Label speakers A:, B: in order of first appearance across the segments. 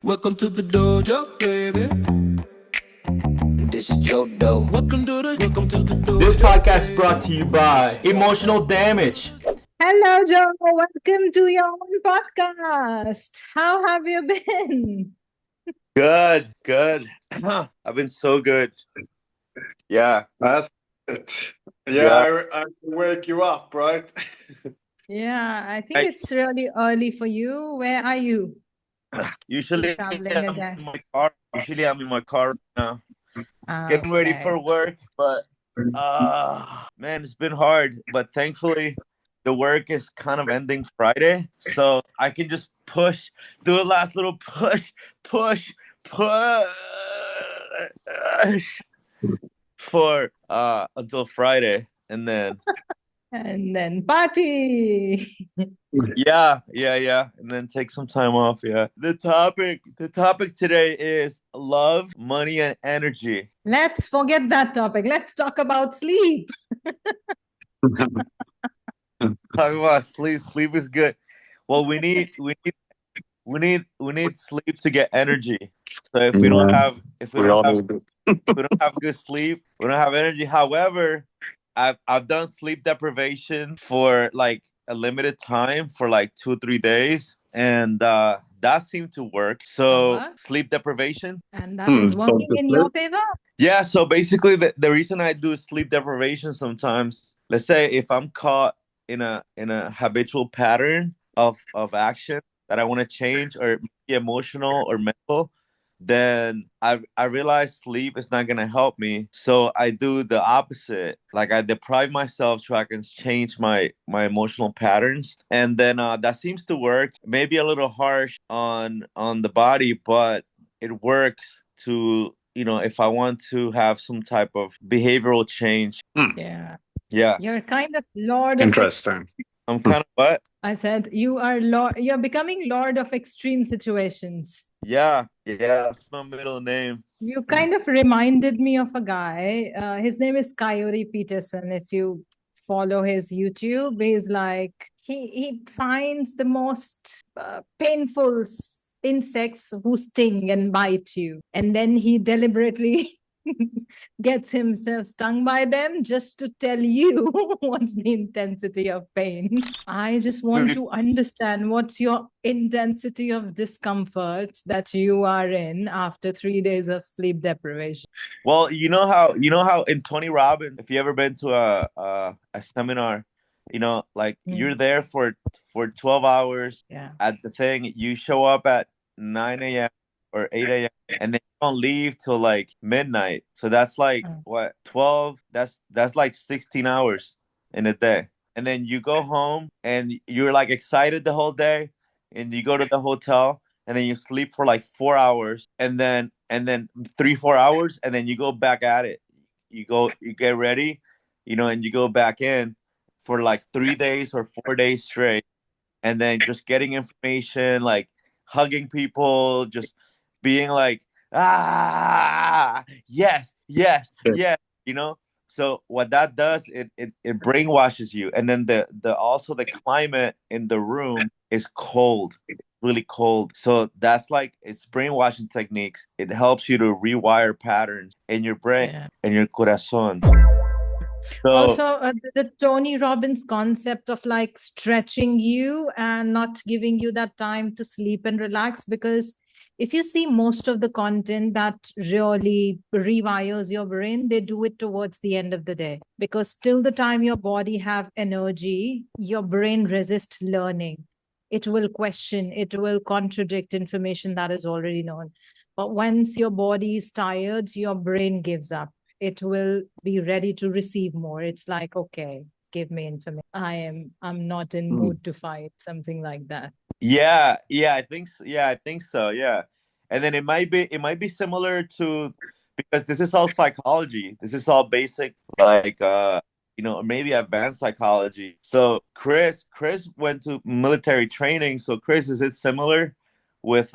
A: Welcome to the dojo, baby. This is Joe Doe. Welcome to the dojo.
B: This podcast is brought to you by Emotional Damage.
C: Hello, Joe. Welcome to your own podcast. How have you been?
D: Good. I've been so good. Yeah.
E: That's it. Yeah. I wake you up, right?
C: Yeah, I think it's really early for you. Where are you?
D: Usually
C: Traveling
D: I'm
C: again.
D: in my car. Usually I'm in my car right now, getting ready for work. But man, it's been hard. But thankfully, the work is kind of ending Friday, so I can just do a last little push for until Friday, and then.
C: And then party.
D: Yeah, and then take some time off. Yeah. The topic today is love, money, and energy.
C: Let's forget that topic. Let's talk about sleep.
D: Talk about sleep. Sleep is good. Well, we need sleep to get energy. So if we don't have good sleep, we don't have energy. However, I've done sleep deprivation for like a limited time for like 2-3 days, and that seemed to work. So sleep deprivation,
C: and that is working in your favor.
D: Yeah. So basically, the reason I do sleep deprivation sometimes, let's say if I'm caught in a habitual pattern of action that I want to change, or be emotional or mental, then I realize sleep is not gonna help me. So I do the opposite. Like I deprive myself so I can change my emotional patterns. And then that seems to work. Maybe a little harsh on the body, but it works to, if I want to have some type of behavioral change.
C: Yeah.
D: Yeah.
C: You're kind of Lord
E: Interesting.
D: I'm kind of what?
C: I said you're becoming Lord of extreme situations.
D: Yeah, that's my middle name.
C: You kind of reminded me of a guy. His name is Coyote Peterson. If you follow his YouTube, he's like, he finds the most painful insects who sting and bite you. And then he deliberately gets himself stung by them just to tell you what's the intensity of pain. I just want to understand what's your intensity of discomfort that you are in after 3 days of sleep deprivation.
D: Well, you know how in Tony Robbins, if you ever been to a seminar, you're there for 12 hours at the thing. You show up at 9 a.m. or 8 a.m. and then you don't leave till like midnight. So that's like what, 12? That's like 16 hours in a day. And then you go home and you're like excited the whole day, and you go to the hotel and then you sleep for like 4 hours, and then 3-4 hours, and then you go back at it. You get ready, and you go back in for like 3 days or 4 days straight, and then just getting information, like hugging people, just being like, yes, So what that does, it brainwashes you. And then the also the climate in the room is cold. It's really cold. So that's like, it's brainwashing techniques. It helps you to rewire patterns in your brain and your corazon. So,
C: also, the Tony Robbins concept of like stretching you and not giving you that time to sleep and relax, because if you see most of the content that really rewires your brain, they do it towards the end of the day, because till the time your body have energy, your brain resists learning. It will question, it will contradict information that is already known. But once your body is tired, your brain gives up. It will be ready to receive more. It's like, okay, give me information. I'm not in mood to fight, something like that.
D: Yeah, I think so. Yeah. And then it might be similar to, because this is all psychology. This is all basic, like maybe advanced psychology. So Chris went to military training. So Chris, is it similar with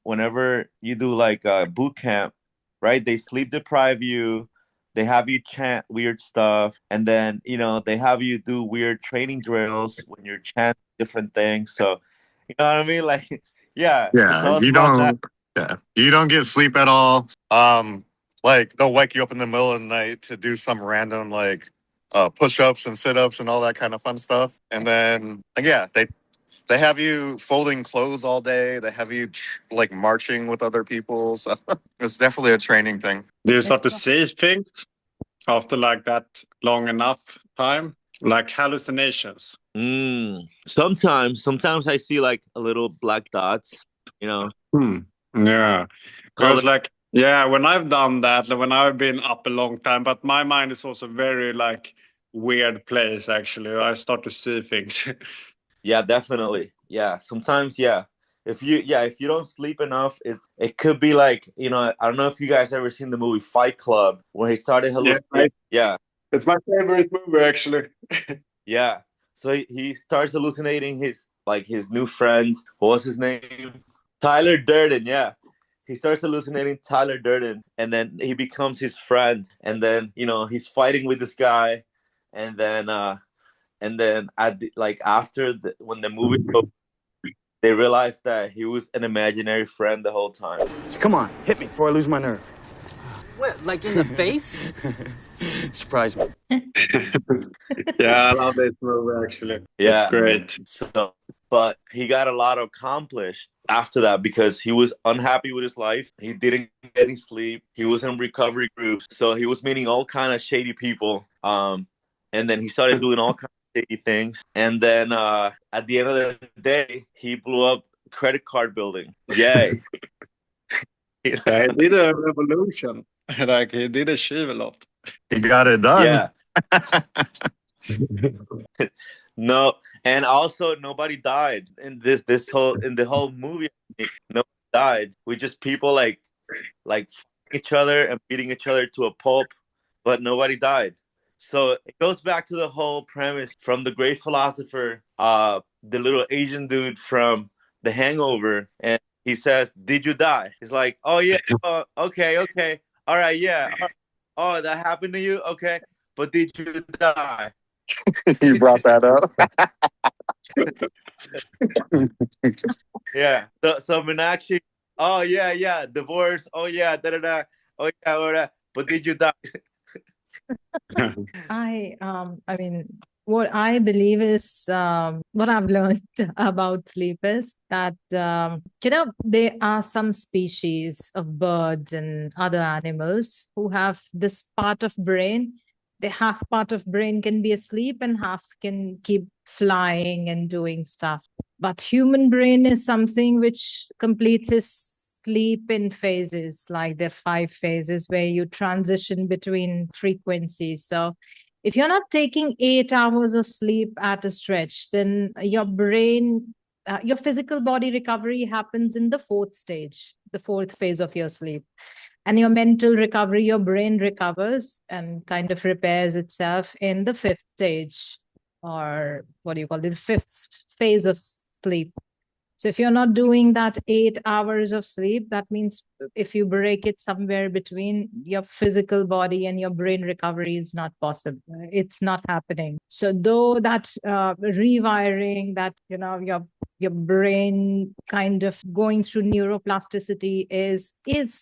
D: whenever you do like boot camp, right? They sleep deprive you. They have you chant weird stuff, and then they have you do weird training drills when you're chanting different things. So, you know what I mean? Like Yeah.
F: Yeah,
D: Tell us
F: you
D: about that.
F: don't. Yeah, you don't get sleep at all. Like they'll wake you up in the middle of the night to do some random like push-ups and sit-ups and all that kind of fun stuff. And then yeah, they have you folding clothes all day. They have you like marching with other people. So it's definitely a training thing.
E: Do you start to see things after like that long enough time? Like hallucinations?
D: Sometimes I see like a little black dots, you know.
E: Yeah.
D: Color.
E: Because like, yeah, when I've done that, like, when I've been up a long time, but my mind is also very like weird place actually. I start to see things.
D: Yeah, definitely. Yeah. Sometimes, yeah. If you don't sleep enough, it could be like, you know, I don't know if you guys ever seen the movie Fight Club where he started hallucinating. Yeah.
E: It's my favorite movie actually.
D: Yeah. So he starts hallucinating his new friend. What was his name? Tyler Durden. Yeah. He starts hallucinating Tyler Durden, and then he becomes his friend, and then, you know, he's fighting with this guy, and then after when the movie goes, they realize that he was an imaginary friend the whole time.
G: Come on, hit me before I lose my nerve.
H: What, like in the face?
G: Surprise me.
E: Yeah, I love this movie actually.
D: Yeah,
E: it's great.
D: So, but he got a lot accomplished after that because he was unhappy with his life. He didn't get any sleep. He was in recovery groups, so he was meeting all kind of shady people. And then he started doing all kinds of shady things. And then at the end of the day, he blew up credit card building. Yay!
E: Yeah, he did a revolution. Like he did achieve a lot.
F: He got it done.
D: Yeah. No, and also nobody died in the whole movie. Nobody died. We just people like fighting each other and beating each other to a pulp, but nobody died. So it goes back to the whole premise from the great philosopher, the little Asian dude from The Hangover, and he says, "Did you die?" He's like, "Oh yeah, okay, all right, yeah, oh that happened to you, okay, but did you die?"
F: You brought that up.
D: Yeah. So Meenakshi, oh yeah, divorce, oh yeah, oh yeah, but did you die?
C: I mean, what I believe is what I've learned about sleep is that there are some species of birds and other animals who have this part of brain. The half part of brain can be asleep and half can keep flying and doing stuff. But human brain is something which completes his sleep in phases, like there are 5 phases where you transition between frequencies. So if you're not taking 8 hours of sleep at a stretch, then your brain, your physical body recovery happens in the 4th stage, the 4th phase of your sleep. And your mental recovery, your brain recovers and kind of repairs itself in the 5th stage, or what do you call it, the 5th phase of sleep. So if you're not doing that 8 hours of sleep, that means if you break it somewhere between, your physical body and your brain recovery is not possible. It's not happening. So though that rewiring, that, you know, your brain kind of going through neuroplasticity is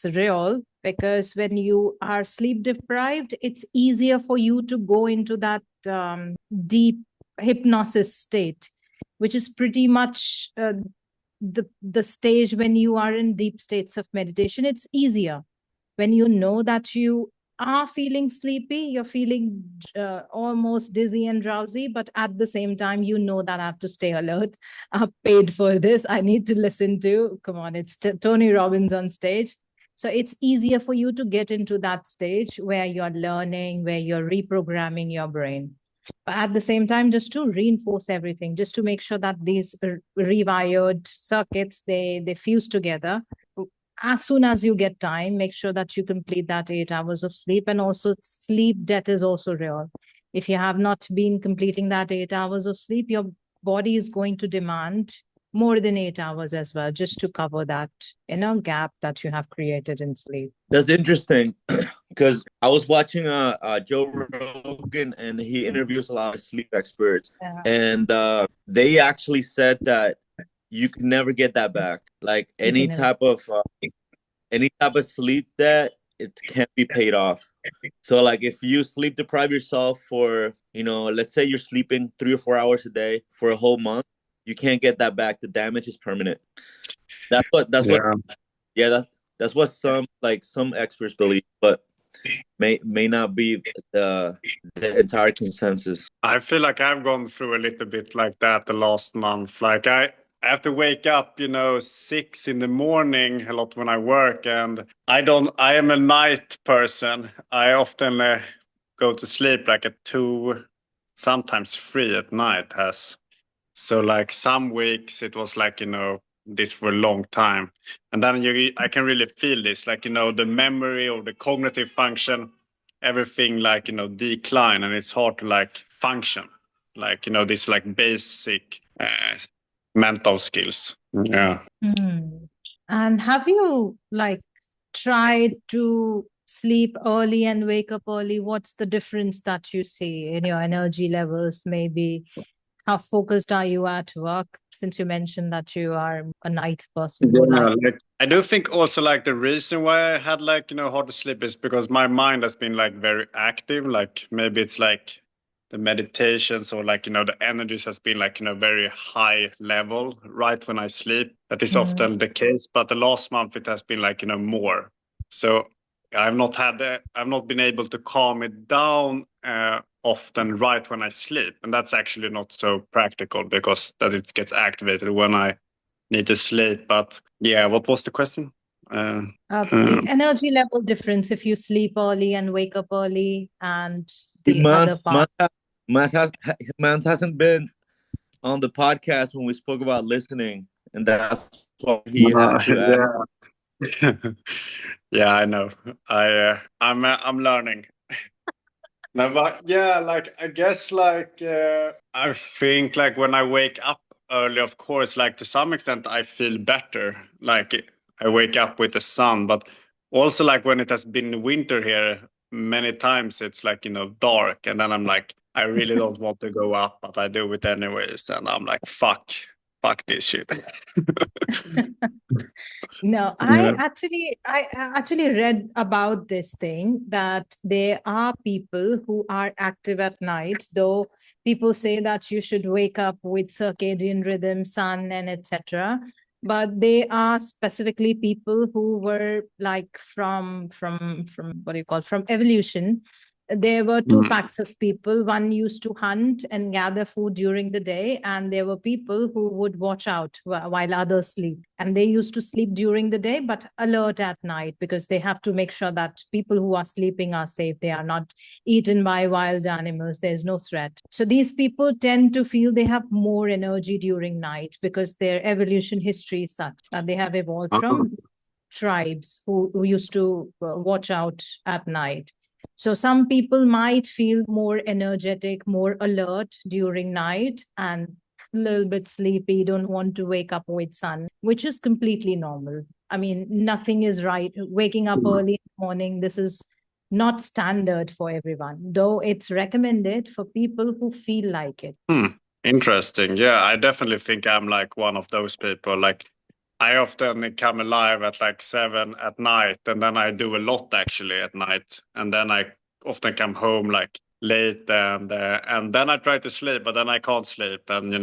C: real, because when you are sleep deprived, it's easier for you to go into that deep hypnosis state, which is pretty much the stage when you are in deep states of meditation. It's easier when you know that you are feeling sleepy, you're feeling almost dizzy and drowsy, but at the same time, you know that I have to stay alert. I've paid for this. I need to listen to, come on, it's Tony Robbins on stage. So it's easier for you to get into that stage where you're learning, where you're reprogramming your brain. But at the same time, just to reinforce everything, just to make sure that these rewired circuits, they fuse together. As soon as you get time, make sure that you complete that 8 hours of sleep. And also sleep debt is also real. If you have not been completing that 8 hours of sleep, your body is going to demand more than 8 hours as well, just to cover that gap that you have created in sleep.
D: That's interesting, because I was watching Joe Rogan, and he interviews a lot of sleep experts, and they actually said that you can never get that back. Like
C: You
D: any
C: can never.
D: any type of sleep debt, it can't be paid off. So like if you sleep deprive yourself for, let's say you're sleeping 3 or 4 hours a day for a whole month, you can't get that back. The damage is permanent. That's what
E: Yeah.
D: yeah, that's what some experts believe, but may not be the entire consensus.
E: I feel like I've gone through a little bit like that the last month. Like I have to wake up, 6 in the morning a lot when I work, and I am a night person. I often go to sleep like at 2, sometimes 3 at night. So like some weeks it was like, this for a long time. And then I can really feel this, like, the memory or the cognitive function, everything like, decline, and it's hard to like function, like, this like basic mental skills. Yeah.
C: And have you like tried to sleep early and wake up early? What's the difference that you see in your energy levels? Maybe how focused are you at work? Since you mentioned that you are a night person who likes.
E: Like, I do think also like the reason why I had like, hard to sleep is because my mind has been like very active. Like maybe it's like the meditations or like, the energies has been like, very high level right when I sleep. That is often the case. But the last month it has been like, more. So I've not been able to calm it down often right when I sleep. And that's actually not so practical because that it gets activated when I need to sleep. But yeah, what was the question?
C: The energy level difference if you sleep early and wake up early, and the other part.
D: Mans hasn't been on the podcast when we spoke about listening, and that's why he had to ask.
E: Yeah, I know. I'm learning. No, but yeah, like I guess like I think like when I wake up early, of course, like to some extent I feel better. Like I wake up with the sun, but also like when it has been winter here many times, it's like, dark, and then I'm like, I really don't want to go up, but I do it anyways, and I'm like, fuck this shit.
C: No, I actually read about this thing that there are people who are active at night, though people say that you should wake up with circadian rhythm, sun, and etc. But they are specifically people who were like from what do you call, from evolution. There were two packs of people. One used to hunt and gather food during the day, and there were people who would watch out while others sleep. And they used to sleep during the day, but alert at night, because they have to make sure that people who are sleeping are safe. They are not eaten by wild animals. There's no threat. So these people tend to feel they have more energy during night because their evolution history is such that they have evolved from tribes who used to watch out at night. So some people might feel more energetic, more alert during night, and a little bit sleepy, don't want to wake up with sun, which is completely normal. I mean, nothing is right. Waking up early in the morning, this is not standard for everyone, though it's recommended for people who feel like it.
E: Interesting. Yeah, I definitely think I'm like one of those people. Like I often come alive at like 7 at night, and then I do a lot actually at night, and then I often come home like late, and then I try to sleep, but then I can't sleep, and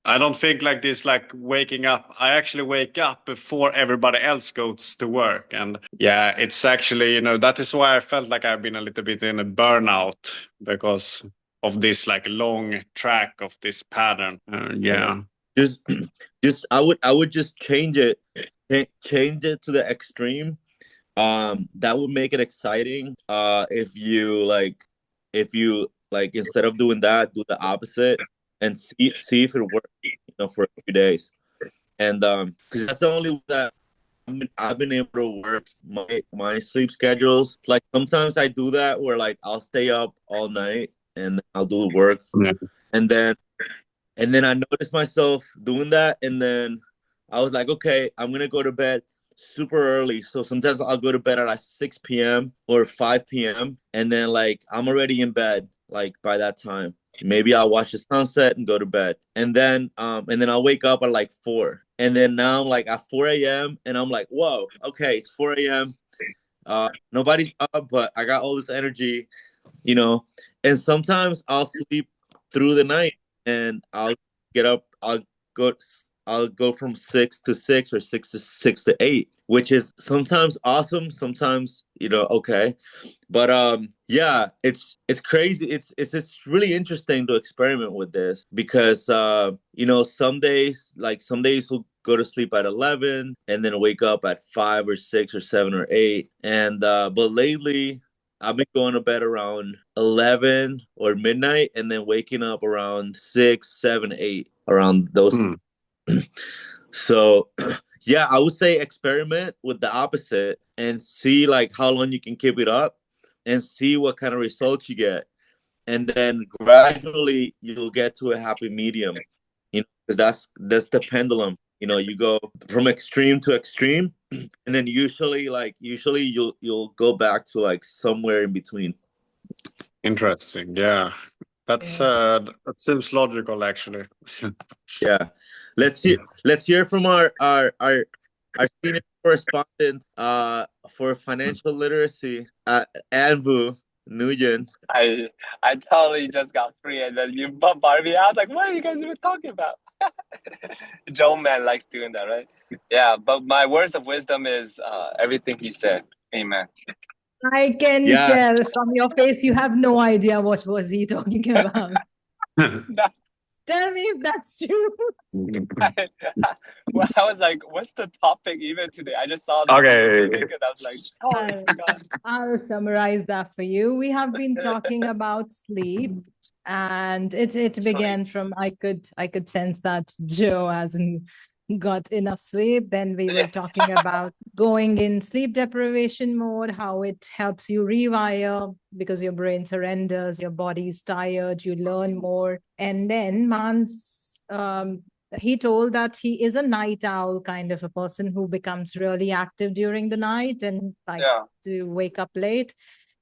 E: I don't think like this, like waking up. I actually wake up before everybody else goes to work, and yeah, it's actually that is why I felt like I've been a little bit in a burnout because of this like long track of this pattern. Yeah.
D: Just I would just change it to the extreme. That would make it exciting. If you instead of doing that, do the opposite and see if it works, for a few days. And because that's the only way that I've been able to work my sleep schedules. Like sometimes I do that where like I'll stay up all night and I'll do the work, and then I noticed myself doing that, and then I was like, okay, I'm gonna go to bed super early. So sometimes I'll go to bed at like 6 p.m. or 5 p.m. and then like I'm already in bed like by that time. Maybe I'll watch the sunset and go to bed, and then I'll wake up at like 4, And then now I'm like at 4 a.m. and I'm like, whoa, okay, it's 4 a.m. Nobody's up, but I got all this energy, you know. And sometimes I'll sleep through the night and I'll get up, go I'll go from 6 to 6 or 6 to 8, which is sometimes awesome, sometimes, okay. But yeah, it's crazy. It's really interesting to experiment with this because some days we'll go to sleep at 11 and then wake up at 5 or 6 or 7 or 8. And but lately I've been going to bed around 11 or midnight and then waking up around 6, 7, 8 around those. So yeah, I would say experiment with the opposite and see like how long you can keep it up and see what kind of results you get. And then gradually you'll get to a happy medium, because that's the pendulum. You go from extreme to extreme, and then usually you'll go back to like somewhere in between.
E: Interesting. Yeah. That seems logical, actually.
D: Yeah. Let's hear from our senior correspondent for financial literacy, Anvu Nguyen.
I: I totally just got free, and then you bombarded me. I was like, what are you guys even talking about? Joe man likes doing that, right? Yeah, but my words of wisdom is everything he said. Amen.
C: I can tell from your face you have no idea what was he talking about. Tell me if that's true.
I: Well, I was like, what's the topic even today? I just saw the
F: Okay.
I: and I was like, oh my God.
C: I'll summarize that for you. We have been talking about sleep, and it began from I could sense that Joe hasn't got enough sleep. Then we were talking about going in sleep deprivation mode, how it helps you rewire because your brain surrenders, your body's tired, you learn more. And then Mans, he told that he is a night owl kind of a person who becomes really active during the night and to wake up late.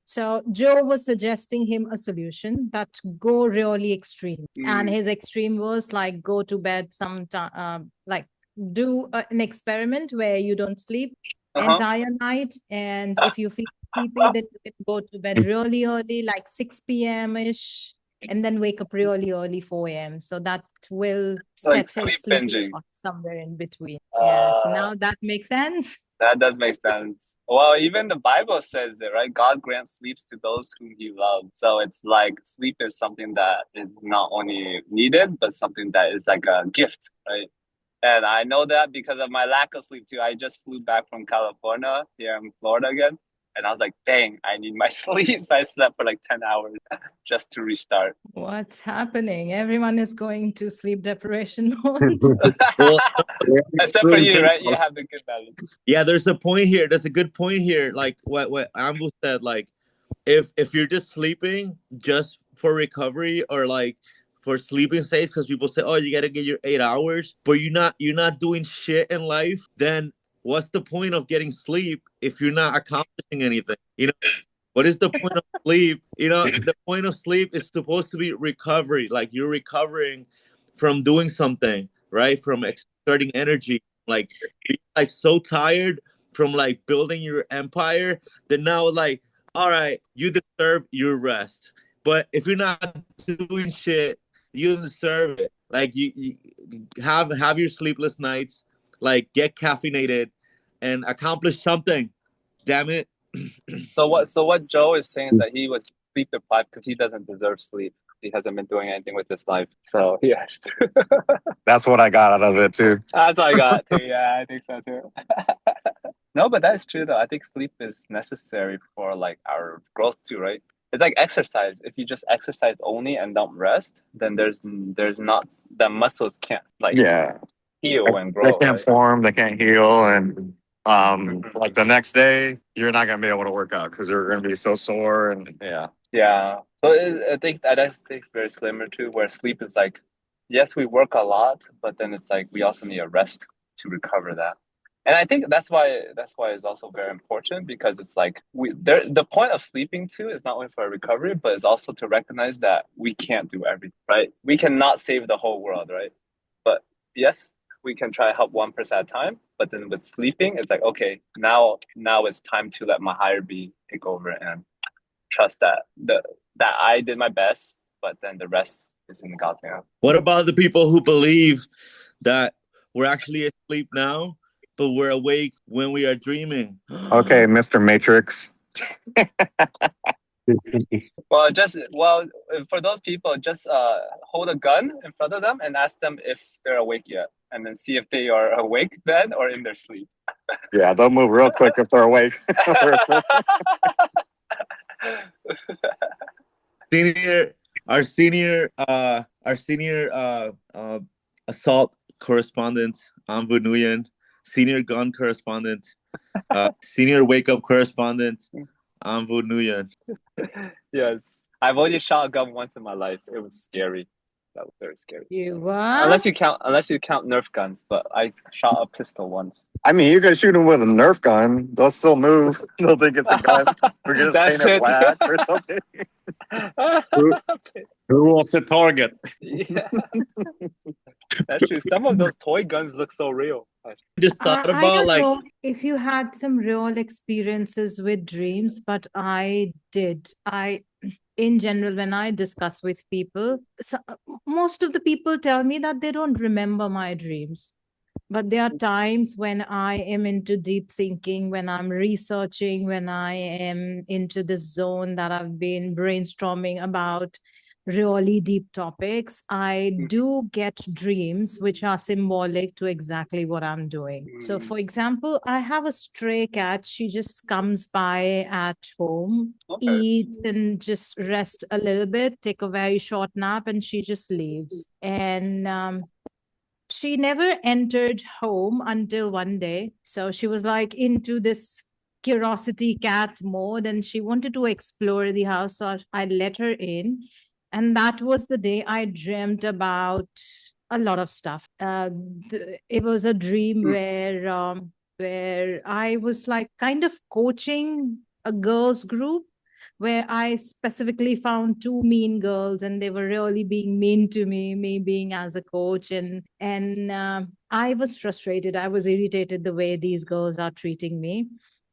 C: So Joe was suggesting him a solution that go really extreme. And his extreme was like go to bed sometime, like do an experiment where you don't sleep entire night. And if you feel sleepy, then you can go to bed really early, like 6 p.m.-ish, and then wake up really early, 4 a.m. So that will set his sleep somewhere in between. So now that makes sense.
I: That does make sense. Well, even the Bible says it, right? God grants sleeps to those whom he loves. So it's like sleep is something that is not only needed, but something that is like a gift, right? And I know that because of my lack of sleep too. I just flew back from California here in Florida again. And I was like, dang, I need my sleep. So I slept for like 10 hours just to restart.
C: What's happening? Everyone is going to sleep deprivation mode.
D: Well,
I: except for you, right? You have the good balance.
D: Yeah, there's a point here. There's a good point here. Like what Ambu said, like if you're just sleeping just for recovery or like for sleeping sake, because people say, oh, you gotta get your 8 hours, but you're not doing shit in life, then what's the point of getting sleep if you're not accomplishing anything? What is the point of sleep? The point of sleep is supposed to be recovery. Like you're recovering from doing something, right? From exerting energy. Like you're like so tired from like building your empire that now like, all right, you deserve your rest. But if you're not doing shit, you deserve it. Like you have your sleepless nights, like get caffeinated and accomplish something. Damn it.
I: So what Joe is saying is that he was sleep deprived because he doesn't deserve sleep. He hasn't been doing anything with his life. So he has to.
F: That's what I got out of it too.
I: That's what I got too. Yeah, I think so too. No, but that's true though. I think sleep is necessary for like our growth too, right? It's like exercise. If you just exercise only and don't rest, then there's not the muscles can't like heal and grow.
F: They can't form, they can't heal, and like the next day you're not gonna be able to work out because you're gonna be so sore and
I: yeah. So I think it's very similar too, where sleep is like, yes, we work a lot, but then it's like we also need a rest to recover that. And I think that's why it's also very important, because it's like the point of sleeping too is not only for recovery, but it's also to recognize that we can't do everything, right? We cannot save the whole world, right? But yes, we can try to help one person at a time. But then with sleeping, it's like, okay, now it's time to let my higher being take over and trust that that I did my best, but then the rest is in God's hand.
D: What about the people who believe that we're actually asleep now, but we're awake when we are dreaming?
F: Okay, Mr. Matrix.
I: Well, for those people, just hold a gun in front of them and ask them if they're awake yet, and then see if they are awake then or in their sleep.
F: Yeah, they'll move real quick if they're awake.
D: Our senior assault correspondent, Anvu Nguyen, senior gun correspondent, senior wake up correspondent, Anvu Nguyen.
I: Yes, I've only shot a gun once in my life. It was scary. That was very scary.
C: You what?
I: Unless you count Nerf guns, but I shot a pistol once.
F: I mean, you can shoot them with a Nerf gun. They'll still move. They'll think it's a gun. We're going to
I: That's
F: paint it
I: it.
F: black or something.
E: Who was the target?
I: Yeah. That's true. Some of those toy guns look so real.
D: Just thought
C: I
D: about
C: don't know if you had some real experiences with dreams, but I did. In general, when I discuss with people, most of the people tell me that they don't remember my dreams. But there are times when I am into deep thinking, when I'm researching, when I am into this zone that I've been brainstorming about really deep topics, I do get dreams which are symbolic to exactly what I'm doing. So, for example, I have a stray cat. She just comes by at home, eats and just rest a little bit, take a very short nap, and she just leaves. And she never entered home until one day. So she was like into this curiosity cat mode and she wanted to explore the house. So I let her in. And that was the day I dreamt about a lot of stuff. It was a dream where I was like kind of coaching a girls group, where I specifically found two mean girls and they were really being mean to me being as a coach. And I was frustrated. I was irritated the way these girls are treating me.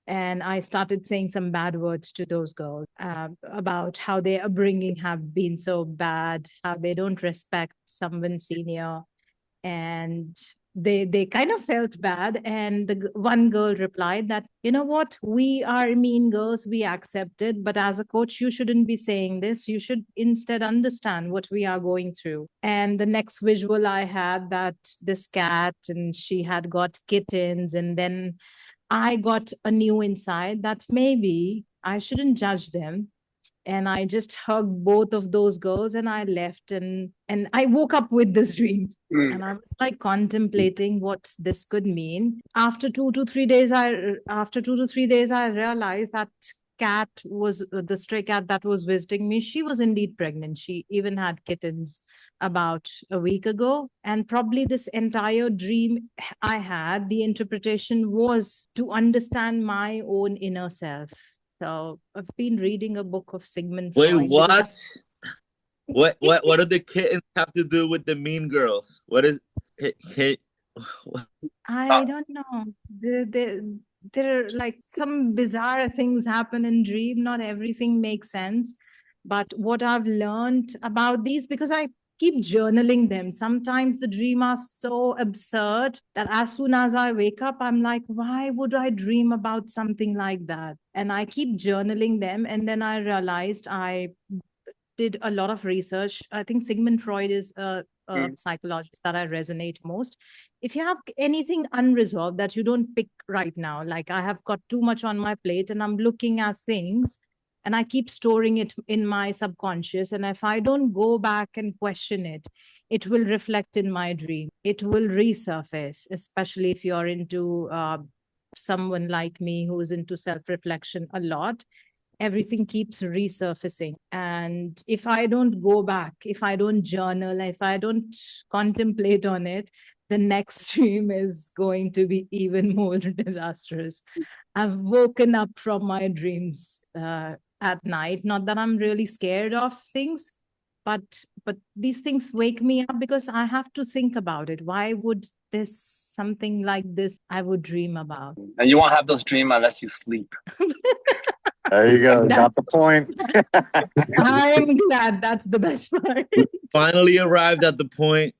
C: And I started saying some bad words to those girls about how their upbringing have been so bad, how they don't respect someone senior. And they kind of felt bad. And the one girl replied that, you know what, we are mean girls, we accept it. But as a coach, you shouldn't be saying this. You should instead understand what we are going through. And the next visual I had, that this cat, and she had got kittens. And then I got a new insight that maybe I shouldn't judge them. And I just hugged both of those girls and I left. And I woke up with this dream. And I was like contemplating what this could mean. After 2 to 3 days, I realized that cat was the stray cat that was visiting me. She was indeed pregnant. She even had kittens about a week ago. And probably this entire dream I had, the interpretation was to understand my own inner self. So I've been reading a book of Sigmund Freud.
D: Wait, what? What do the kittens have to do with the mean girls? What is
C: I don't know. There are like some bizarre things happen in dream. Not everything makes sense. But what I've learned about these, because I keep journaling them. Sometimes the dream are so absurd that as soon as I wake up, I'm like, why would I dream about something like that? And I keep journaling them. And then I realized I did a lot of research. I think Sigmund Freud is a psychologist that I resonate most. If you have anything unresolved that you don't pick right now, like I have got too much on my plate and I'm looking at things and I keep storing it in my subconscious. And if I don't go back and question it, it will reflect in my dream. It will resurface, especially if you're into someone like me who's into self-reflection a lot. Everything keeps resurfacing. And if I don't go back, if I don't journal, if I don't contemplate on it, the next dream is going to be even more disastrous. I've woken up from my dreams at night. Not that I'm really scared of things, but these things wake me up because I have to think about it. Why would there's something like this I would dream about.
I: And you won't have those dreams unless you sleep.
F: There you go. Got the point.
C: I'm glad that's the best part.
D: Finally arrived at the point.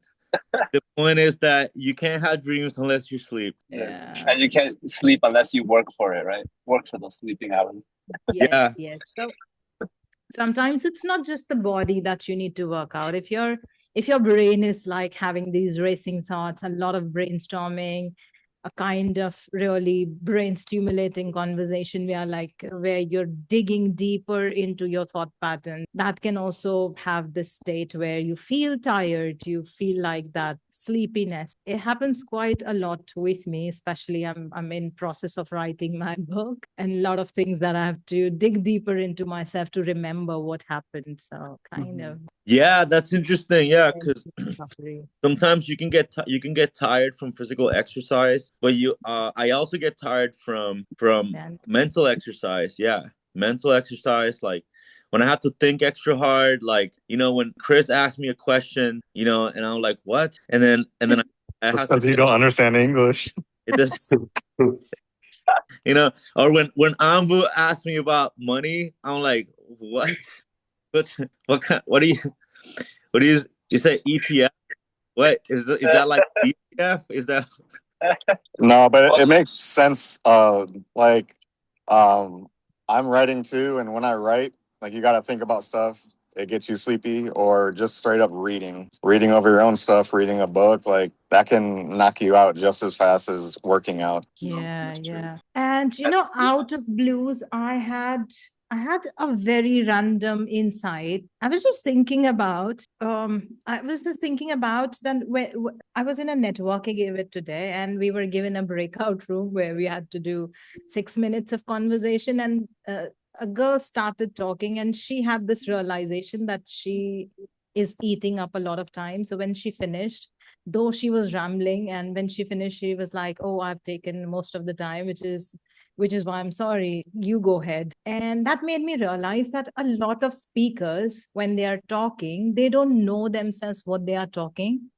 D: The point is that you can't have dreams unless you sleep.
C: Yeah.
I: And you can't sleep unless you work for it, right? Work for those sleeping hours.
C: Yes. So sometimes it's not just the body that you need to work out. If your brain is like having these racing thoughts, a lot of brainstorming, a kind of really brain stimulating conversation where you're digging deeper into your thought pattern, that can also have this state where you feel tired, you feel like that sleepiness. It happens quite a lot with me, especially I'm in process of writing my book, and a lot of things that I have to dig deeper into myself to remember what happened. So kind of.
D: Yeah, that's interesting. Yeah, because sometimes you can get tired from physical exercise, but I also get tired from mental exercise. Yeah, mental exercise, like when I have to think extra hard, like, you know, when Chris asked me a question, you know, and I'm like, what? And then I
F: Just because you don't understand English.
D: It does. You know, or when Ambu asked me about money, I'm like, what? What do you say ETF? What is that like ETF? Is that
F: No, but it makes sense. Like, I'm writing too, and when I write, like, you got to think about stuff. It gets you sleepy, or just straight up reading over your own stuff, reading a book, like that can knock you out just as fast as working out.
C: Yeah. And you know, out of blues, I had a very random insight. I was just thinking about then I was in a networking event today, and we were given a breakout room where we had to do 6 minutes of conversation, and a girl started talking, and she had this realization that she is eating up a lot of time. So when she finished, though she was rambling, and when she finished, she was like, oh, I've taken most of the time, which is why I'm sorry, you go ahead. And that made me realize that a lot of speakers, when they are talking, they don't know themselves what they are talking.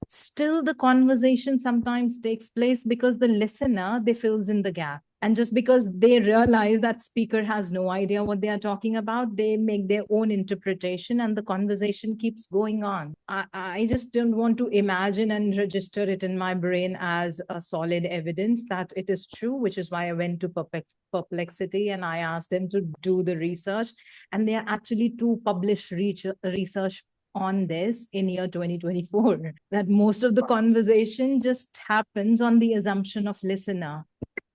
C: Still, the conversation sometimes takes place because the listener, they fills in the gap. And just because they realize that speaker has no idea what they are talking about, they make their own interpretation, and the conversation keeps going on. I just don't want to imagine and register it in my brain as a solid evidence that it is true, which is why I went to Perplexity and I asked them to do the research. And there are actually 2 published research on this in year 2024, that most of the conversation just happens on the assumption of listener.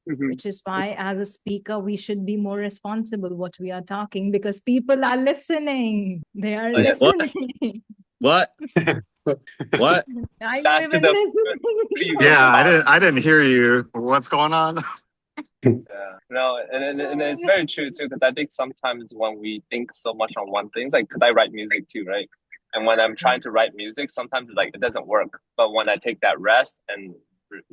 C: Which is why, as a speaker, we should be more responsible what we are talking, because people are listening. They are listening.
D: What? What?
C: I know even listening.
F: Yeah, I didn't hear you. What's going on?
I: Yeah, no, and it's very true too, because I think sometimes when we think so much on one thing, like, because I write music too, right? And when I'm trying to write music, sometimes it's like it doesn't work. But when I take that rest and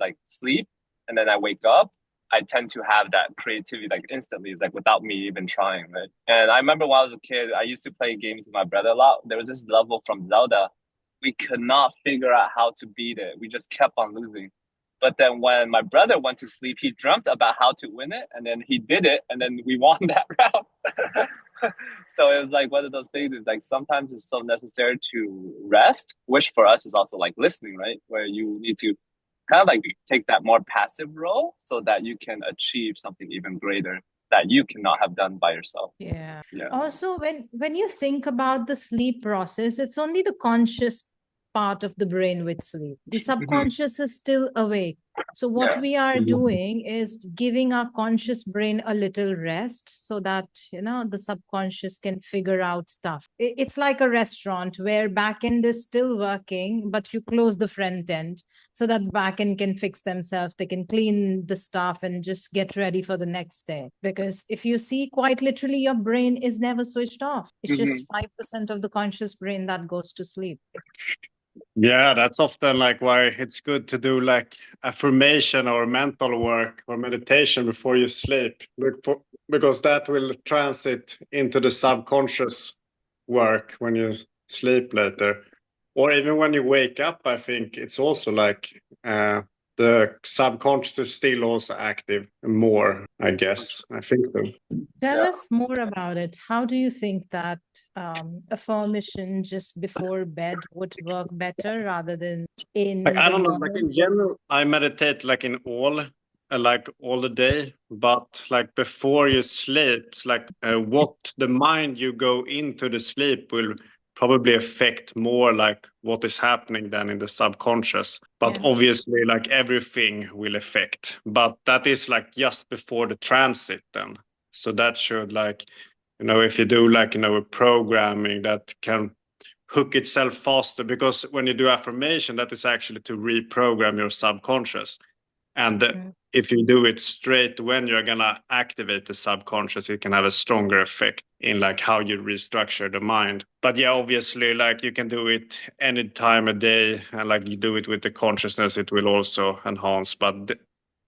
I: like sleep, and then I wake up, I tend to have that creativity like instantly. It's like without me even trying, right? And I remember when I was a kid, I used to play games with my brother a lot. There was this level from Zelda. We could not figure out how to beat it. We just kept on losing. But then when my brother went to sleep, he dreamt about how to win it, and then he did it, and then we won that round. So it was like one of those things. Is like sometimes it's so necessary to rest, which for us is also like listening, right? Where you need to kind of like take that more passive role so that you can achieve something even greater that you cannot have done by yourself.
C: Yeah. Also, when you think about the sleep process, it's only the conscious part of the brain with sleep. The subconscious is still awake. So what we are doing is giving our conscious brain a little rest so that, you know, the subconscious can figure out stuff. It's like a restaurant where back end is still working, but you close the front end so that back end can fix themselves. They can clean the stuff and just get ready for the next day. Because if you see, quite literally, your brain is never switched off. It's just 5% of the conscious brain that goes to sleep.
E: Yeah, that's often like why it's good to do like affirmation or mental work or meditation before you sleep, because that will transit into the subconscious work when you sleep later. or even when you wake up, I think it's also like the subconscious is still also active more, I guess. I think so.
C: Tell us more about it. How do you think that affirmation just before bed would work better rather than in
E: Like, I
C: the
E: don't know, like
C: morning?
E: in general, I meditate like in all the day, but like before you sleep, it's like what the mind you go into the sleep will probably affect more like what is happening then in the subconscious. But
C: Yeah.
E: obviously, like everything will affect. But that is like just before the transit then. So that should like, if you do like, a programming that can hook itself faster, because when you do affirmation, that is actually to reprogram your subconscious. And if you do it straight when you're gonna activate the subconscious, it can have a stronger effect in like how you restructure the mind. But yeah, obviously, like you can do it any time of day, and like you do it with the consciousness, it will also enhance. But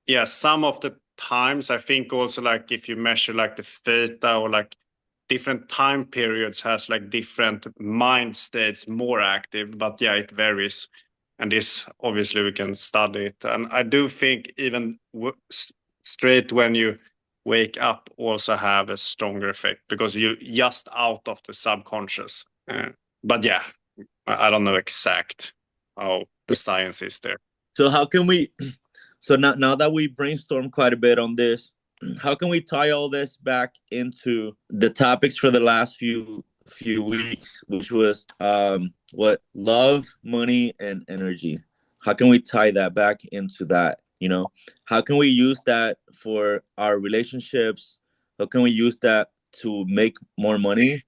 E: yeah, some of the times I think also like if you measure like the theta or like different time periods has like different mind states more active, but yeah, it varies. And this obviously we can study it. And I do think even straight when you wake up also have a stronger effect because you just out of the subconscious. But yeah, I don't know exact how the science is there.
D: So how can we? So now that we brainstormed quite a bit on this, how can we tie all this back into the topics for the last few weeks, which was what love, money, and energy? How can we tie that back into that? How can we use that for our relationships? How can we use that to make more money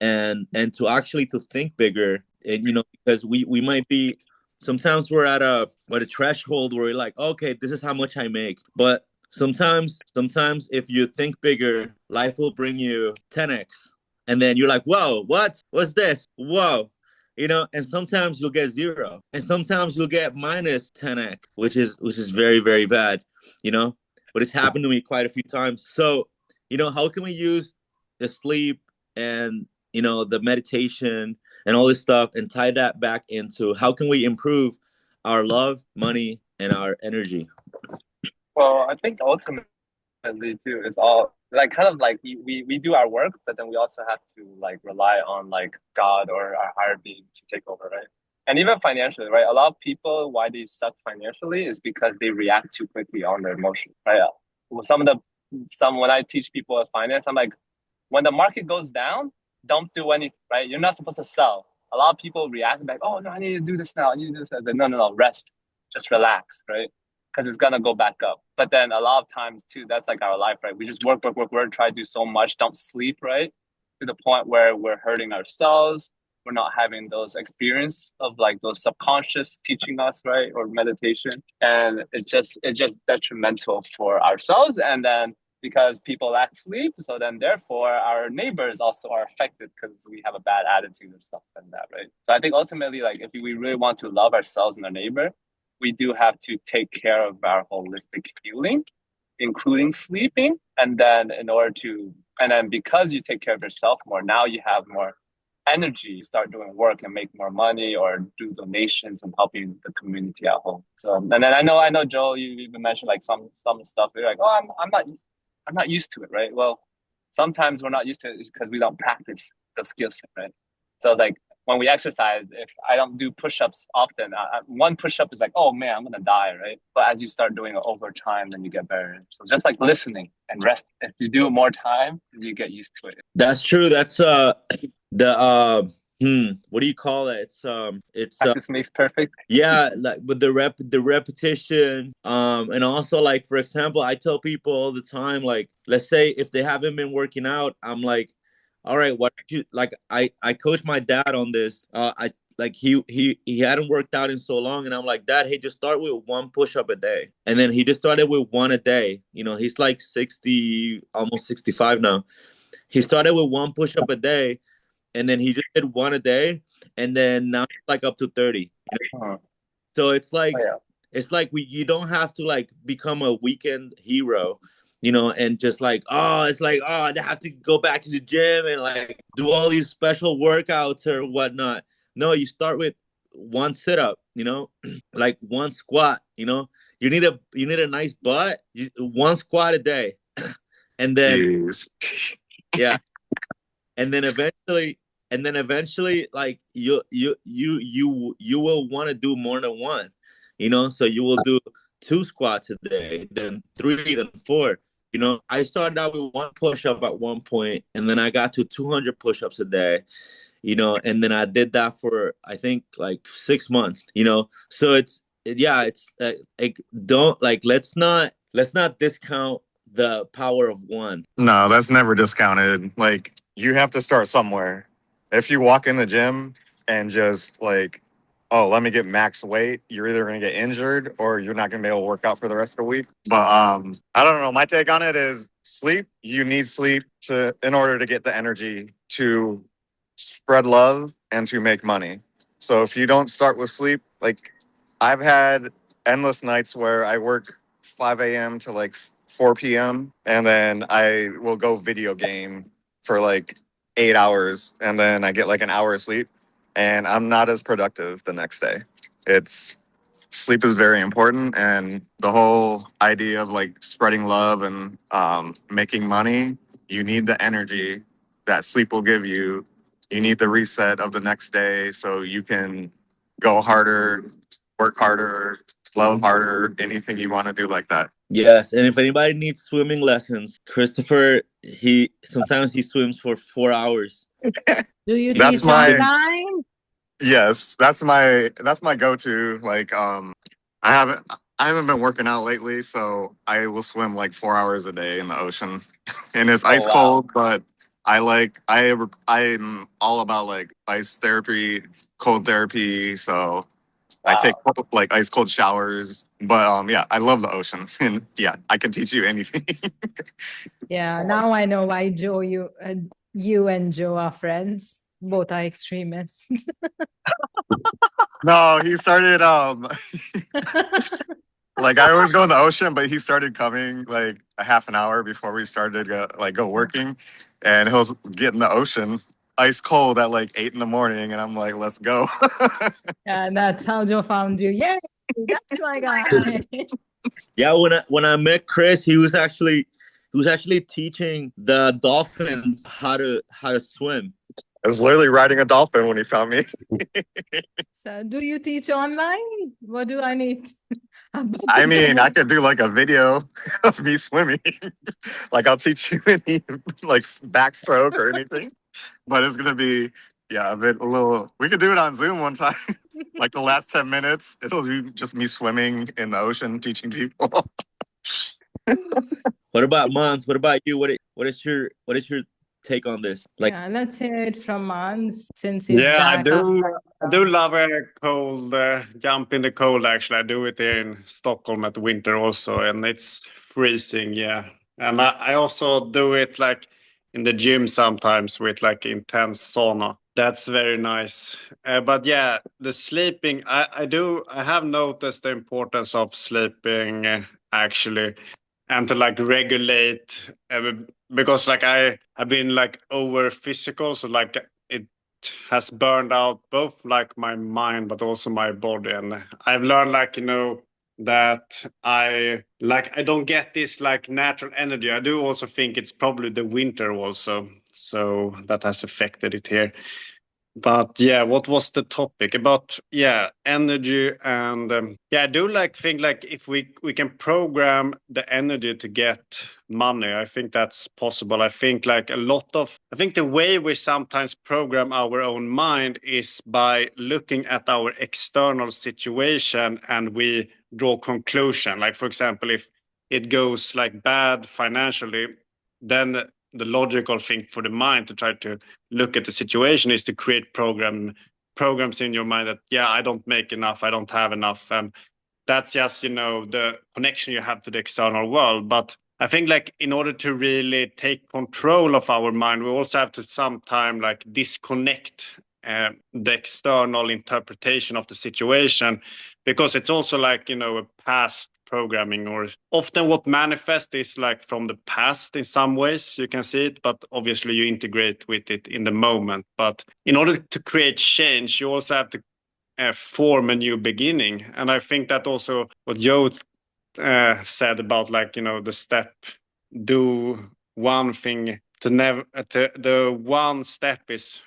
D: and to actually to think bigger? And because we might be, sometimes we're at a threshold where we're like, okay, this is how much I make. But sometimes if you think bigger, life will bring you 10x. And then you're like, whoa, what's this? Whoa. And sometimes you'll get 0. And sometimes you'll get minus 10x, which is very, very bad, but it's happened to me quite a few times. So, how can we use the sleep and, the meditation and all this stuff and tie that back into how can we improve our love, money, and our energy?
I: Well, I think ultimately too is all like kind of like we do our work, but then we also have to like rely on like God or our higher being to take over, right? And even financially, right? A lot of people, why they suck financially is because they react too quickly on their emotions, right? When I teach people finance, I'm like, when the market goes down, don't do anything, right? You're not supposed to sell. A lot of people react like, oh no, I need to do this now. I need to do this. But no, rest, just relax, right? Because it's gonna go back up. But then a lot of times too, that's like our life, right? We just work, try to do so much, don't sleep, right? To the point where we're hurting ourselves. We're not having those experience of like those subconscious teaching us, right? Or meditation. And it's just detrimental for ourselves. And then because people lack sleep, so then therefore our neighbors also are affected because we have a bad attitude and stuff like that, right? So I think ultimately, like if we really want to love ourselves and our neighbor, we do have to take care of our holistic healing, including sleeping. And then because you take care of yourself more, now you have more energy, start doing work and make more money or do donations and helping the community at home. So, and then I know, Joel, you even mentioned like some stuff. You're like, oh, I'm not used to it, right? Well, sometimes we're not used to it because we don't practice the skill set, right? So it's like when we exercise, if I don't do push-ups often, one push-up is like, oh man, I'm gonna die, right? But as you start doing it over time, then you get better. So just like listening and rest. If you do it more time, you get used to it.
D: That's true. That's what do you call it? It's
I: practice makes perfect.
D: Yeah, like with the repetition, and also like for example, I tell people all the time, like let's say if they haven't been working out, I'm like, all right, what you like? I coach my dad on this. He hadn't worked out in so long, and I'm like, Dad, hey, just start with 1 push-up a day, and then he just started with 1 a day. He's like 60, almost 65 now. He started with 1 push-up a day, and then he just did 1 a day, and then now it's like up to 30. So it's like you don't have to like become a weekend hero, and just like I have to go back to the gym and like do all these special workouts or whatnot. No, you start with one sit up, you know, like one squat, you know. You need a nice butt, one squat a day. And then
F: Jeez.
D: yeah, and then eventually like you will want to do more than one, you know. So you will do two squats a day, then three, then four. You know, I started out with one push-up at one point, and then I got to 200 push-ups a day, you know, and then I did that for I think like 6 months, you know. So it's like don't like let's not discount the power of one.
F: No, that's never discounted. Like, you have to start somewhere. If you walk in the gym and just like, oh, let me get max weight, you're either going to get injured or you're not going to be able to work out for the rest of the week. But I don't know. My take on it is sleep. You need sleep in order to get the energy to spread love and to make money. So if you don't start with sleep, like I've had endless nights where I work 5 a.m. to like 4 p.m. and then I will go video game for like 8 hours and then I get like an hour of sleep and I'm not as productive the next day. Sleep is very important, and the whole idea of like spreading love and making money, you need the energy that sleep will give you. You need the reset of the next day so you can go harder, work harder, love harder, anything you want to do like that.
D: Yes, and if anybody needs swimming lessons, Christopher, he sometimes he swims for 4 hours.
C: Do you
F: That's
C: teach
F: my-
C: online?
F: Yes, that's my go-to. Like I haven't been working out lately, so I will swim like 4 hours a day in the ocean. And it's ice cold, but I'm all about like ice therapy, cold therapy, so I take like ice cold showers. But yeah, I love the ocean. And yeah, I can teach you anything.
C: Yeah, now I know why you and Joe are friends. Both are extremists.
F: No, he started like I always go in the ocean, but he started coming like a half an hour before we started go working, and he'll get in the ocean ice cold at like 8 a.m, and I'm like, let's go.
C: Yeah, that's how Joe found you. Yay, that's my guy.
D: Yeah, when I met Chris, he was actually teaching the dolphins how to swim.
F: I was literally riding a dolphin when he found me.
C: Do you teach online? What do I need?
F: I mean, I could do like a video of me swimming. Like I'll teach you any like backstroke or anything, but it's gonna be a little. We could do it on Zoom one time. Like the last 10 minutes, it'll be just me swimming in the ocean teaching people.
D: What about Mons? What about you? What is your take on this? Like,
C: yeah, let's hear it from Mans since he's
E: Yeah,
C: back.
E: I do love a cold jump in the cold. Actually, I do it here in Stockholm at winter also, and it's freezing. Yeah, and I also do it like in the gym sometimes with like intense sauna. That's very nice. But yeah, the sleeping, I have noticed the importance of sleeping actually, and to like regulate because like I've been like over physical, so like it has burned out both like my mind but also my body, and I've learned like that I don't get this like natural energy. I do also think it's probably the winter also, so that has affected it here. But yeah, what was the topic about? Yeah, energy, and I do like think like if we can program the energy to get money, I think that's possible. I think like I think the way we sometimes program our own mind is by looking at our external situation and we draw conclusion. Like for example, if it goes like bad financially, then the logical thing for the mind to try to look at the situation is to create programs in your mind that I don't make enough, I don't have enough, and that's just the connection you have to the external world. But I think like in order to really take control of our mind, we also have to sometime like disconnect the external interpretation of the situation, because it's also like a past programming, or often what manifests is like from the past in some ways you can see it, but obviously you integrate with it in the moment. But in order to create change, you also have to form a new beginning. And I think that also what Joe said about, like, the step, do one thing to never, the one step is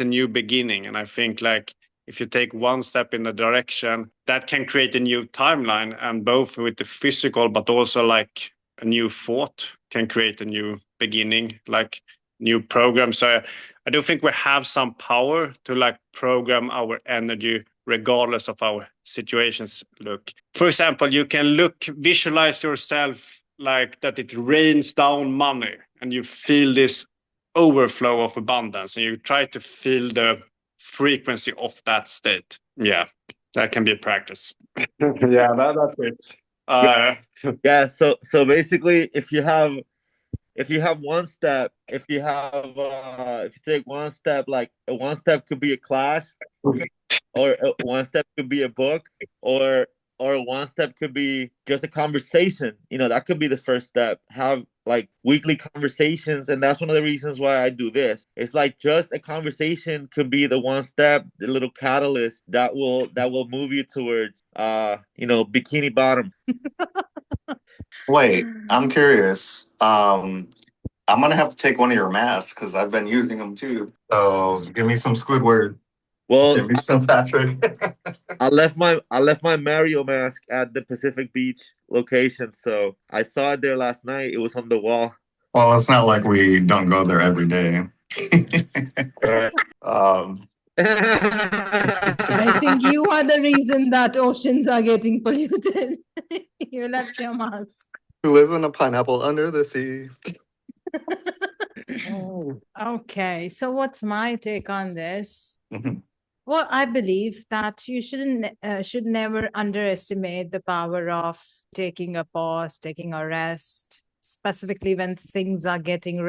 E: a new beginning. And I think, like, if you take one step in the direction, that can create a new timeline, and both with the physical, but also like a new thought can create a new beginning, like new program. So I do think we have some power to like program our energy regardless of our situations look. For example, you can visualize yourself like that it rains down money and you feel this overflow of abundance, and you try to feel the frequency of that state. Yeah, that can be a practice. Yeah, that's it.
D: Yeah, so basically, if you have one step, if you take one step, like one step could be a class, or one step could be a book, or one step could be just a conversation. That could be the first step. Have like weekly conversations, and that's one of the reasons why I do this. It's like just a conversation could be the one step, the little catalyst that will move you towards bikini bottom.
F: Wait, I'm curious. I'm gonna have to take one of your masks because I've been using them too. So give me some Squidward.
D: Well,
F: give me some Patrick.
D: I left my Mario mask at the Pacific Beach location, so I saw it there last night. It was on the wall.
F: Well, it's not like we don't go there every day.
D: Right.
C: I think you are the reason that oceans are getting polluted. You left your mask.
F: Who lives in a pineapple under the sea?
C: Okay, so what's my take on this?
F: Mhm.
C: Well, I believe that you should never underestimate the power of taking a pause, taking a rest, specifically when things are getting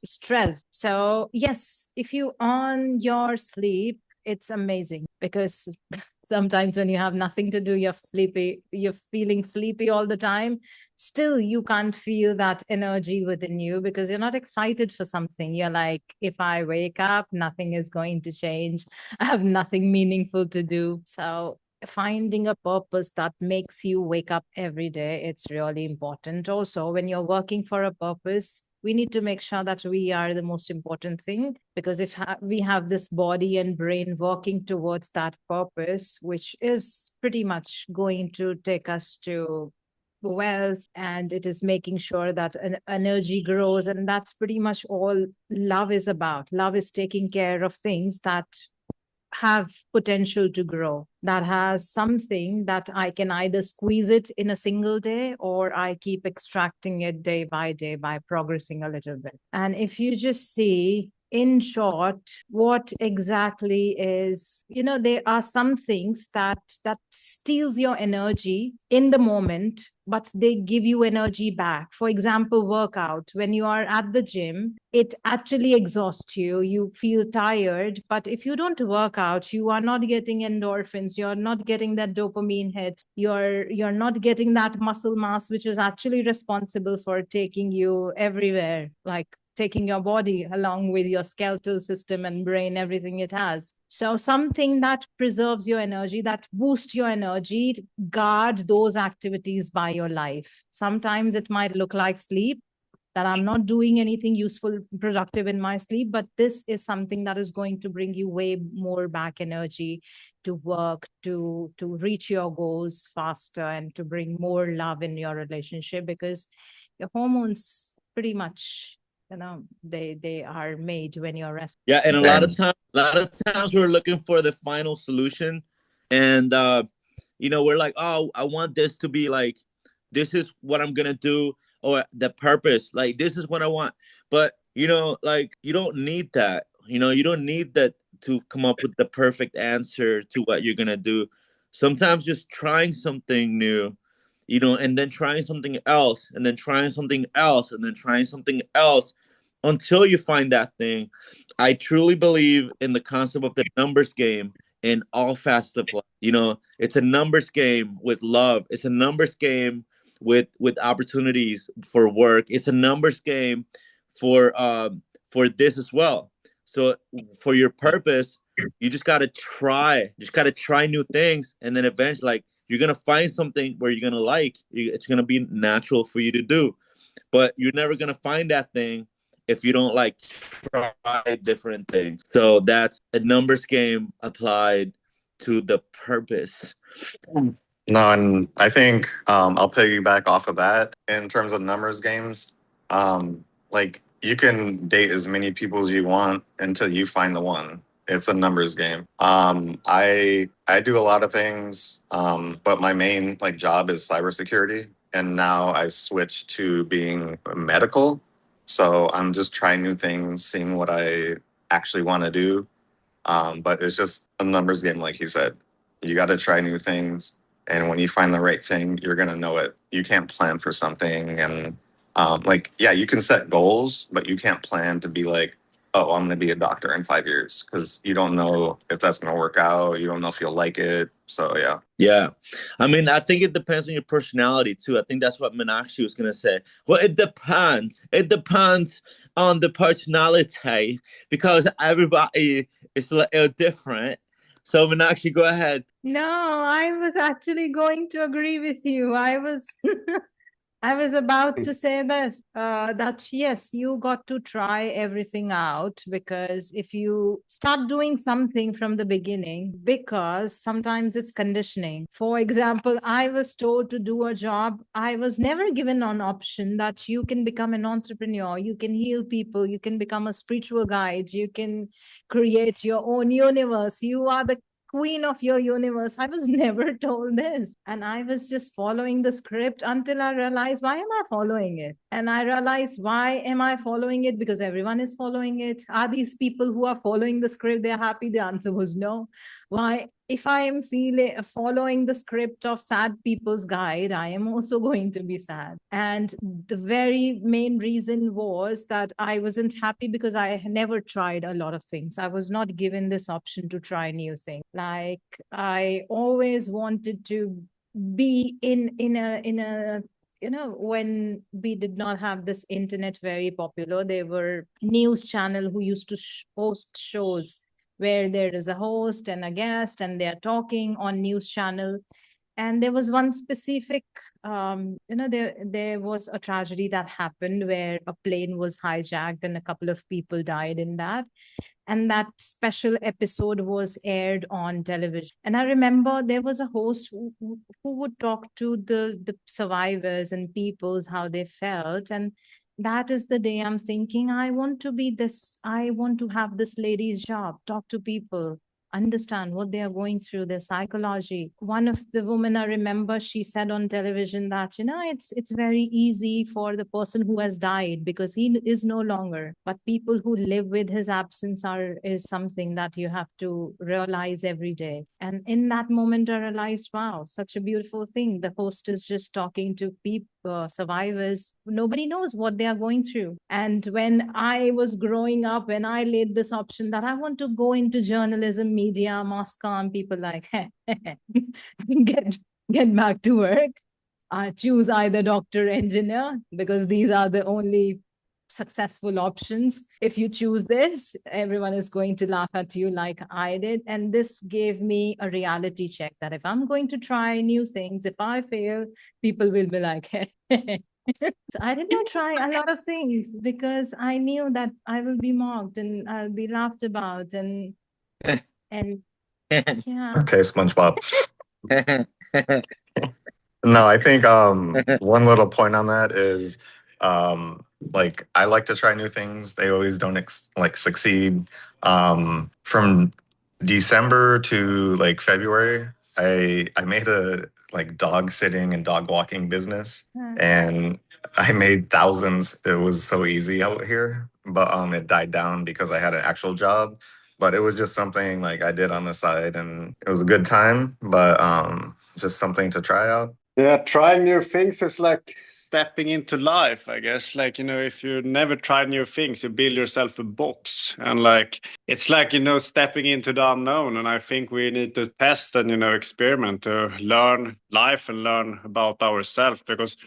C: stressed. So yes, if you on your sleep, it's amazing, because sometimes when you have nothing to do, you're feeling sleepy all the time. Still, you can't feel that energy within you because you're not excited for something. You're like, if I wake up, nothing is going to change. I have nothing meaningful to do. So finding a purpose that makes you wake up every day, it's really important. Also, when you're working for a purpose, we need to make sure that we are the most important thing, because if we have this body and brain working towards that purpose, which is pretty much going to take us to wealth, and it is making sure that an energy grows, and that's pretty much all love is about. Love is taking care of things that have potential to grow, that has something that I can either squeeze it in a single day, or I keep extracting it day by progressing a little bit. And if you just see, in short, what exactly is, there are some things that steals your energy in the moment, but they give you energy back. For example, workout. When you are at the gym, it actually exhausts you. You feel tired, but if you don't work out, you are not getting endorphins. You're not getting that dopamine hit. You're not getting that muscle mass, which is actually responsible for taking you everywhere, like taking your body along with your skeletal system and brain, everything it has. So something that preserves your energy, that boosts your energy, guard those activities by your life. Sometimes it might look like sleep, that I'm not doing anything useful, productive in my sleep, but this is something that is going to bring you way more back energy to work, to reach your goals faster, and to bring more love in your relationship, because your hormones pretty much, they are made when you're resting.
D: Yeah, and a lot of times we're looking for the final solution, and we're like, oh, I want this to be like, this is what I'm gonna do, or the purpose, like this is what I want. But like, you don't need that. You don't need that to come up with the perfect answer to what you're gonna do. Sometimes just trying something new, and then trying something else, and then trying something else, and then trying something else, until you find that thing. I truly believe in the concept of the numbers game in all facets of life. It's a numbers game with love. It's a numbers game with opportunities for work. It's a numbers game for this as well. So for your purpose, You just gotta try. You just gotta try new things, and then eventually, like, you're gonna find something where you're gonna like. It's gonna be natural for you to do, but you're never gonna find that thing if you don't like try different things. So that's a numbers game applied to the purpose.
F: No, and I think I'll piggyback off of that in terms of numbers games. Like you can date as many people as you want until you find the one. It's a numbers game. I do a lot of things, but my main like job is cybersecurity, and now I switched to being medical. So I'm just trying new things, seeing what I actually want to do. But it's just a numbers game, like he said. You got to try new things, and when you find the right thing, you're gonna know it. You can't plan for something, and like, yeah, you can set goals, but you can't plan to be like, oh, I'm gonna be a doctor in 5 years, because you don't know if that's gonna work out. You don't know if you'll like it. So yeah.
D: Yeah. I mean, I think it depends on your personality too. I think that's what Meenakshi was gonna say. Well, it depends. It depends on the personality, because everybody is different. So Meenakshi, go ahead.
C: No, I was actually going to agree with you. I was I was about to say this, that yes, you got to try everything out, because if you start doing something from the beginning, because sometimes it's conditioning. For example, I was told to do a job. I was never given an option that you can become an entrepreneur, you can heal people, you can become a spiritual guide, you can create your own universe. You are the queen of your universe. I was never told this. And I was just following the script until I realized, why am I following it? And I realized, why am I following it? Because everyone is following it. Are these people who are following the script, they're happy? The answer was no. Why? If I am following the script of sad people's guide, I am also going to be sad. And the very main reason was that I wasn't happy because I never tried a lot of things. I was not given this option to try new things. Like, I always wanted to be in a when we did not have this internet very popular, there were news channel who used to host shows where there is a host and a guest, and they're talking on news channel. And there was one specific, there was a tragedy that happened where a plane was hijacked and a couple of people died in that. And that special episode was aired on television. And I remember there was a host who would talk to the survivors and people's how they felt. And that is the day I'm thinking, I want to be this, I want to have this lady's job, talk to people, understand what they are going through, their psychology. One of the women I remember, she said on television that, it's very easy for the person who has died because he is no longer, but people who live with his absence is something that you have to realize every day. And in that moment, I realized, wow, such a beautiful thing. The host is just talking to people, survivors. Nobody knows what they are going through. And when I was growing up, when I laid this option that I want to go into journalism, media, mass comm, people like, get back to work. Choose either doctor, engineer, because these are the only successful options. If you choose this, everyone is going to laugh at you like I did. And this gave me a reality check that if I'm going to try new things, if I fail, people will be like, hey. So I did not try a lot of things because I knew that I will be mocked and I'll be laughed about and yeah.
F: Okay, SpongeBob. No, I think one little point on that is like I like to try new things. They always don't succeed. From December to like February, I made a like dog sitting and dog walking business, and I made thousands. It was so easy out here, but it died down because I had an actual job. But it was just something like I did on the side, and it was a good time. But just something to try out.
E: Yeah, trying new things is like stepping into life, I guess. Like, if you never try new things, you build yourself a box. And like, it's like, stepping into the unknown. And I think we need to test and, experiment to learn life and learn about ourselves, because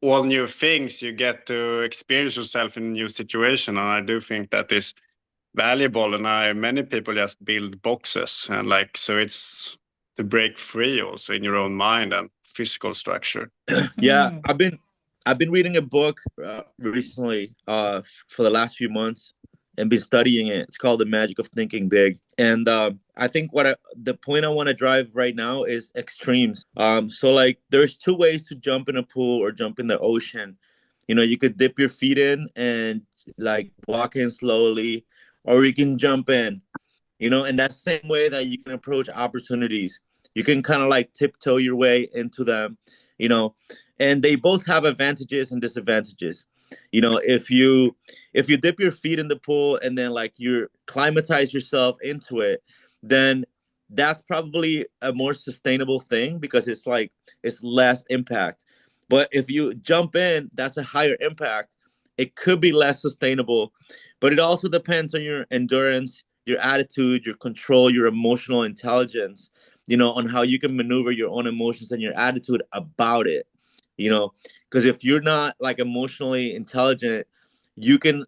E: all new things you get to experience yourself in a new situation. And I do think that is valuable. And many people just build boxes, and like, so it's to break free also in your own mind and physical structure.
D: Yeah, I've been reading a book recently for the last few months and been studying it. It's called The Magic of Thinking Big. And I think the point I want to drive right now is extremes. So like there's two ways to jump in a pool or jump in the ocean. You know, you could dip your feet in and like walk in slowly, or you can jump in, you know, and that's the same way that you can approach opportunities. You can kind of like tiptoe your way into them, you know, and they both have advantages and disadvantages. You know, if you dip your feet in the pool and then like you climatize yourself into it, then that's probably a more sustainable thing because it's like it's less impact. But if you jump in, that's a higher impact. It could be less sustainable, but it also depends on your endurance, your attitude, your control, your emotional intelligence, you know, on how you can maneuver your own emotions and your attitude about it, you know, because if you're not like emotionally intelligent, you can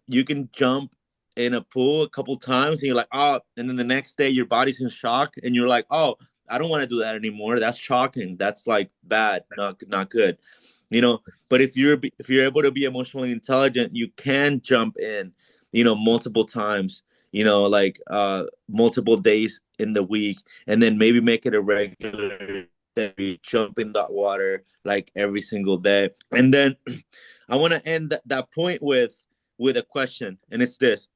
D: jump in a pool a couple times and you're like, oh, and then the next day your body's in shock and you're like, oh, I don't want to do that anymore. That's shocking. That's like bad, not good, you know. But if you're able to be emotionally intelligent, you can jump in, you know, multiple times, you know, like multiple days in the week, and then maybe make it a regular that we jump in that water like every single day. And then I want to end that point with a question, and it's this.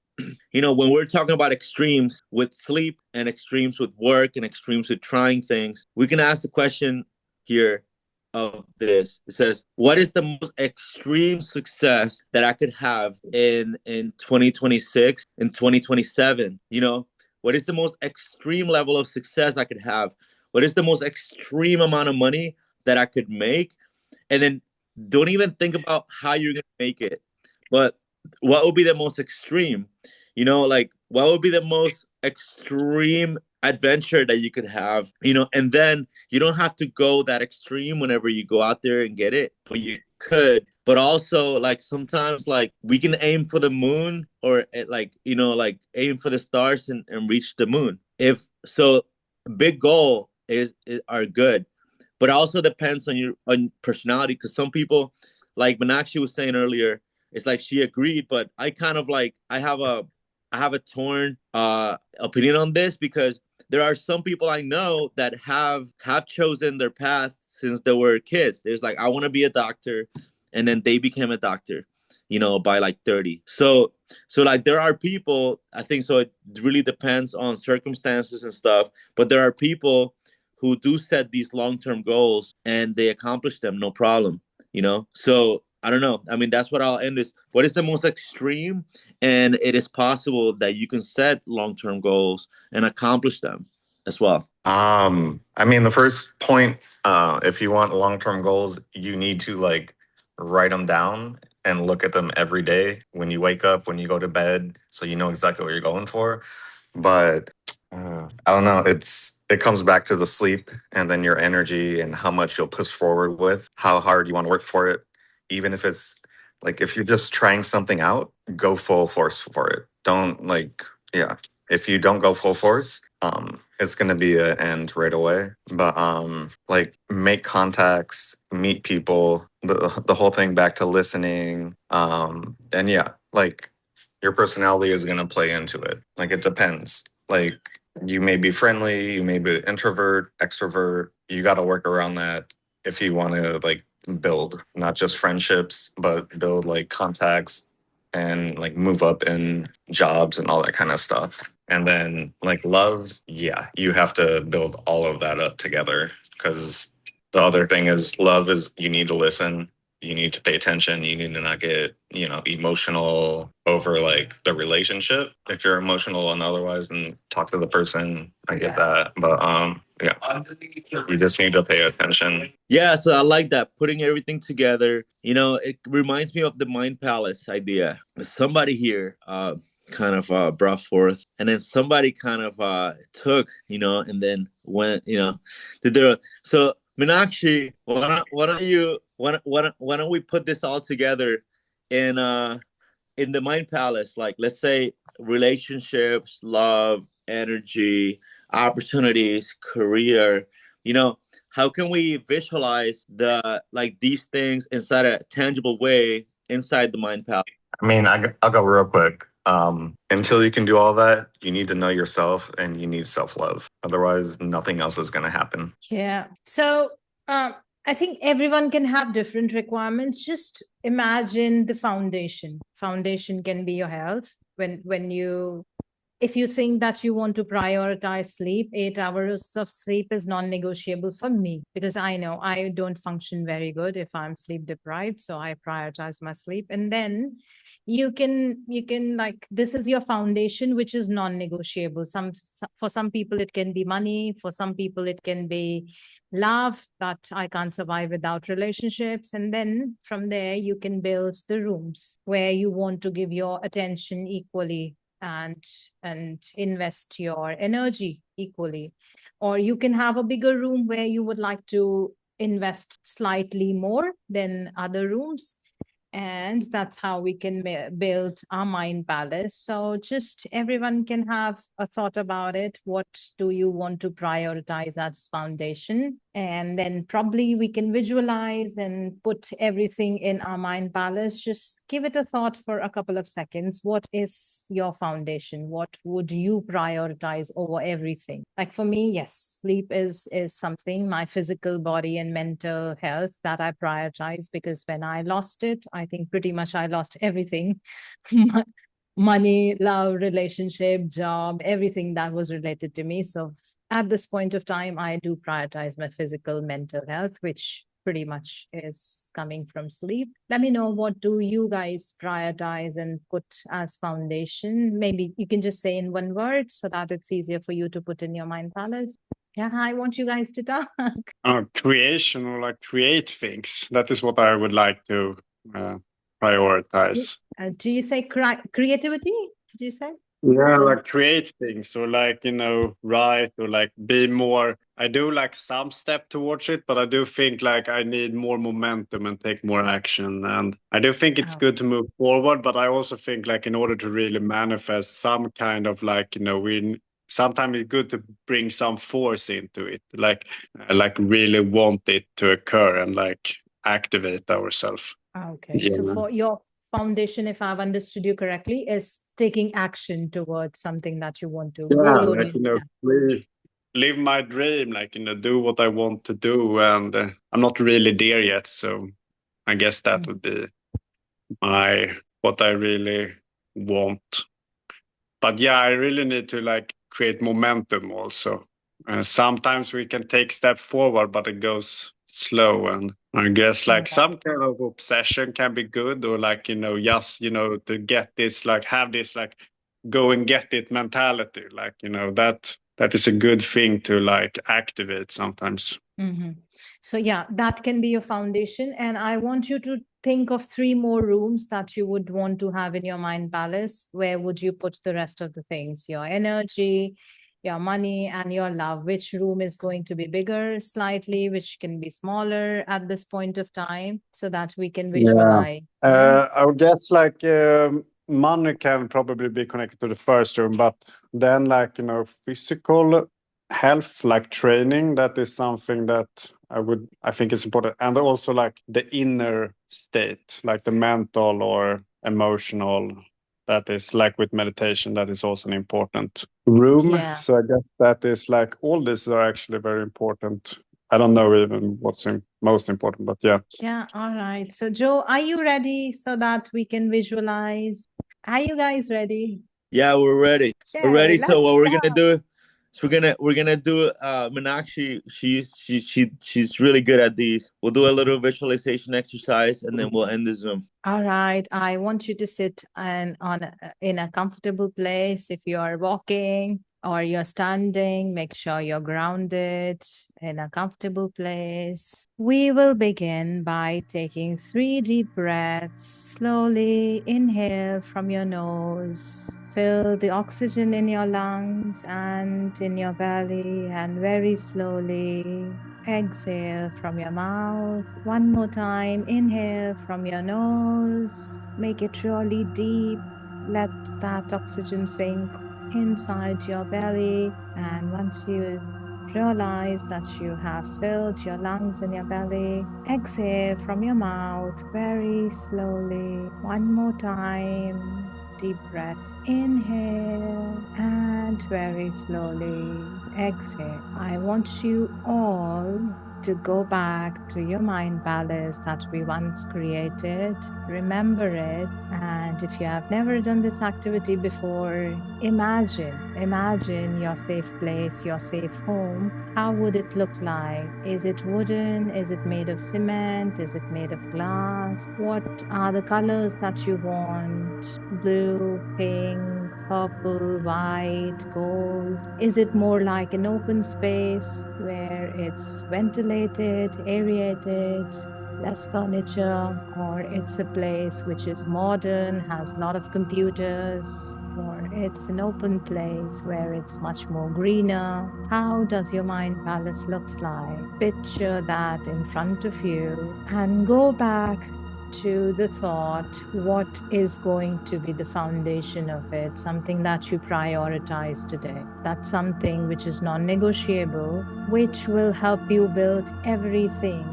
D: You know, when we're talking about extremes with sleep and extremes with work and extremes with trying things, we can ask the question here of this. It says, what is the most extreme success that I could have in 2026, in 2027? You know, what is the most extreme level of success I could have? What is the most extreme amount of money that I could make? And then don't even think about how you're going to make it, but what would be the most extreme? You know, like what would be the most extreme adventure that you could have, you know? And then you don't have to go that extreme whenever you go out there and get it, but you could. But also, like sometimes like we can aim for the moon, or like, you know, like aim for the stars and reach the moon. If so, big goal is are good, but it also depends on your on personality, because some people, like Meenakshi was saying earlier, it's like she agreed, but I kind of like I have a torn opinion on this, because there are some people I know that have chosen their path since they were kids. There's like, I want to be a doctor, and then they became a doctor, you know, by like 30. So like there are people, I think, so it really depends on circumstances and stuff, but there are people who do set these long-term goals and they accomplish them no problem, you know. So I don't know, I mean, that's what I'll end this. What is the most extreme? And it is possible that you can set long-term goals and accomplish them as well.
F: I mean, the first point, if you want long-term goals, you need to like write them down and look at them every day when you wake up, when you go to bed, so you know exactly what you're going for. But I don't know, it comes back to the sleep and then your energy and how much you'll push forward with, how hard you want to work for it. Even if it's like, if you're just trying something out, go full force for it. Don't like, yeah, if you don't go full force, it's gonna be an end right away. But like make contacts, meet people, the whole thing back to listening. And yeah, like your personality is gonna play into it. Like it depends. Like you may be friendly, you may be introvert, extrovert. You got to work around that if you want to like build not just friendships, but build like contacts and like move up in jobs and all that kind of stuff. And then like love, yeah, you have to build all of that up together, because the other thing is love is you need to listen, you need to pay attention, you need to not get, you know, emotional over like the relationship. If you're emotional and otherwise, then talk to the person. I get that. But yeah, you just need to pay attention.
D: Yeah, so I like that, putting everything together. You know, it reminds me of the mind palace idea. Somebody here kind of brought forth, and then somebody kind of took, you know, and then went, you know, did their. So Meenakshi, why don't we put this all together in the mind palace? Like, let's say relationships, love, energy, opportunities, career. How can we visualize these things inside a tangible way inside the mind palace?
F: I mean, I'll go real quick. Until you can do all that, you need to know yourself and you need self-love. Otherwise, nothing else is going to happen.
C: Yeah. So I think everyone can have different requirements. Just imagine the foundation. Foundation can be your health. If you think that you want to prioritize sleep, 8 hours of sleep is non-negotiable for me, because I know I don't function very good if I'm sleep deprived. So I prioritize my sleep. And then you can like, this is your foundation, which is non-negotiable. For some people it can be money, for some people it can be love, that I can't survive without relationships. And then from there you can build the rooms where you want to give your attention equally and invest your energy equally. Or you can have a bigger room where you would like to invest slightly more than other rooms. And that's how we can build our mind palace. So just everyone can have a thought about it. What do you want to prioritize as foundation? And then probably we can visualize and put everything in our mind palace. Just give it a thought for a couple of seconds. What is your foundation? What would you prioritize over everything? Like for me, yes, sleep is something, my physical body and mental health, that I prioritize, because when I lost it, I think pretty much I lost everything. Money, love, relationship, job, everything that was related to me. So at this point of time, I do prioritize my physical, mental health, which pretty much is coming from sleep. Let me know, what do you guys prioritize and put as foundation? Maybe you can just say in one word so that it's easier for you to put in your mind palace. Yeah, I want you guys to talk.
E: Creation, or like create things. That is what I would like to prioritize.
C: Do you say creativity? Did you say?
E: Yeah, like create things, or like, write, or like be more. I do like some step towards it, but I do think like I need more momentum and take more action. And I do think it's good to move forward, but I also think like in order to really manifest some kind of like, sometimes it's good to bring some force into it, like really want it to occur and like activate ourselves.
C: Okay. Yeah. So for your foundation, if I've understood you correctly, is taking action towards something that you want to.
E: Live my dream, like, do what I want to do. And I'm not really there yet. So I guess that would be what I really want. But yeah, I really need to like create momentum also. Sometimes we can take step forward, but it goes slow. And I guess like some kind of obsession can be good, or like, just, to get this, like have this, like go and get it mentality. Like, that is a good thing to like activate sometimes.
C: Mm-hmm. So yeah, that can be your foundation. And I want you to think of 3 more rooms that you would want to have in your mind palace. Where would you put the rest of the things? Your energy, your money, and your love. Which room is going to be bigger slightly, which can be smaller at this point of time, so that we can visualize.
E: I would guess like money can probably be connected to the first room, but then like, physical health, like training, that is something that I think is important. And also like the inner state, like the mental or emotional, that is like with meditation, that is also an important room. Yeah. So I guess that is like, all these are actually very important. I don't know even what's most important, but yeah.
C: Yeah. All right. So Joe, are you ready so that we can visualize? Are you guys ready?
D: Yeah, we're ready. We're ready. So what we're gonna do? So we're gonna do Meenakshi. She's really good at these. We'll do a little visualization exercise, and then we'll end the Zoom.
C: All right. I want you to sit in a comfortable place. If you are walking or you're standing, make sure you're grounded in a comfortable place. We will begin by taking 3 deep breaths. Slowly inhale from your nose. Fill the oxygen in your lungs and in your belly, and very slowly exhale from your mouth. One more time. Inhale from your nose. Make it really deep. Let that oxygen sink inside your belly. And once you realize that you have filled your lungs and your belly, exhale from your mouth very slowly. One more time. Deep breath, inhale, and very slowly exhale. I want you all to go back to your mind palace that we once created. Remember it. And if you have never done this activity before, imagine your safe place, your safe home. How would it look like? Is it wooden? Is it made of cement? Is it made of glass? What are the colors that you want? Blue, pink, purple, white, gold? Is it more like an open space where it's ventilated, aerated, less furniture, or it's a place which is modern, has a lot of computers, or it's an open place where it's much more greener? How does your mind palace looks like? Picture that in front of you and go back to the thought, what is going to be the foundation of it, something that you prioritize today. That's something which is non-negotiable, which will help you build everything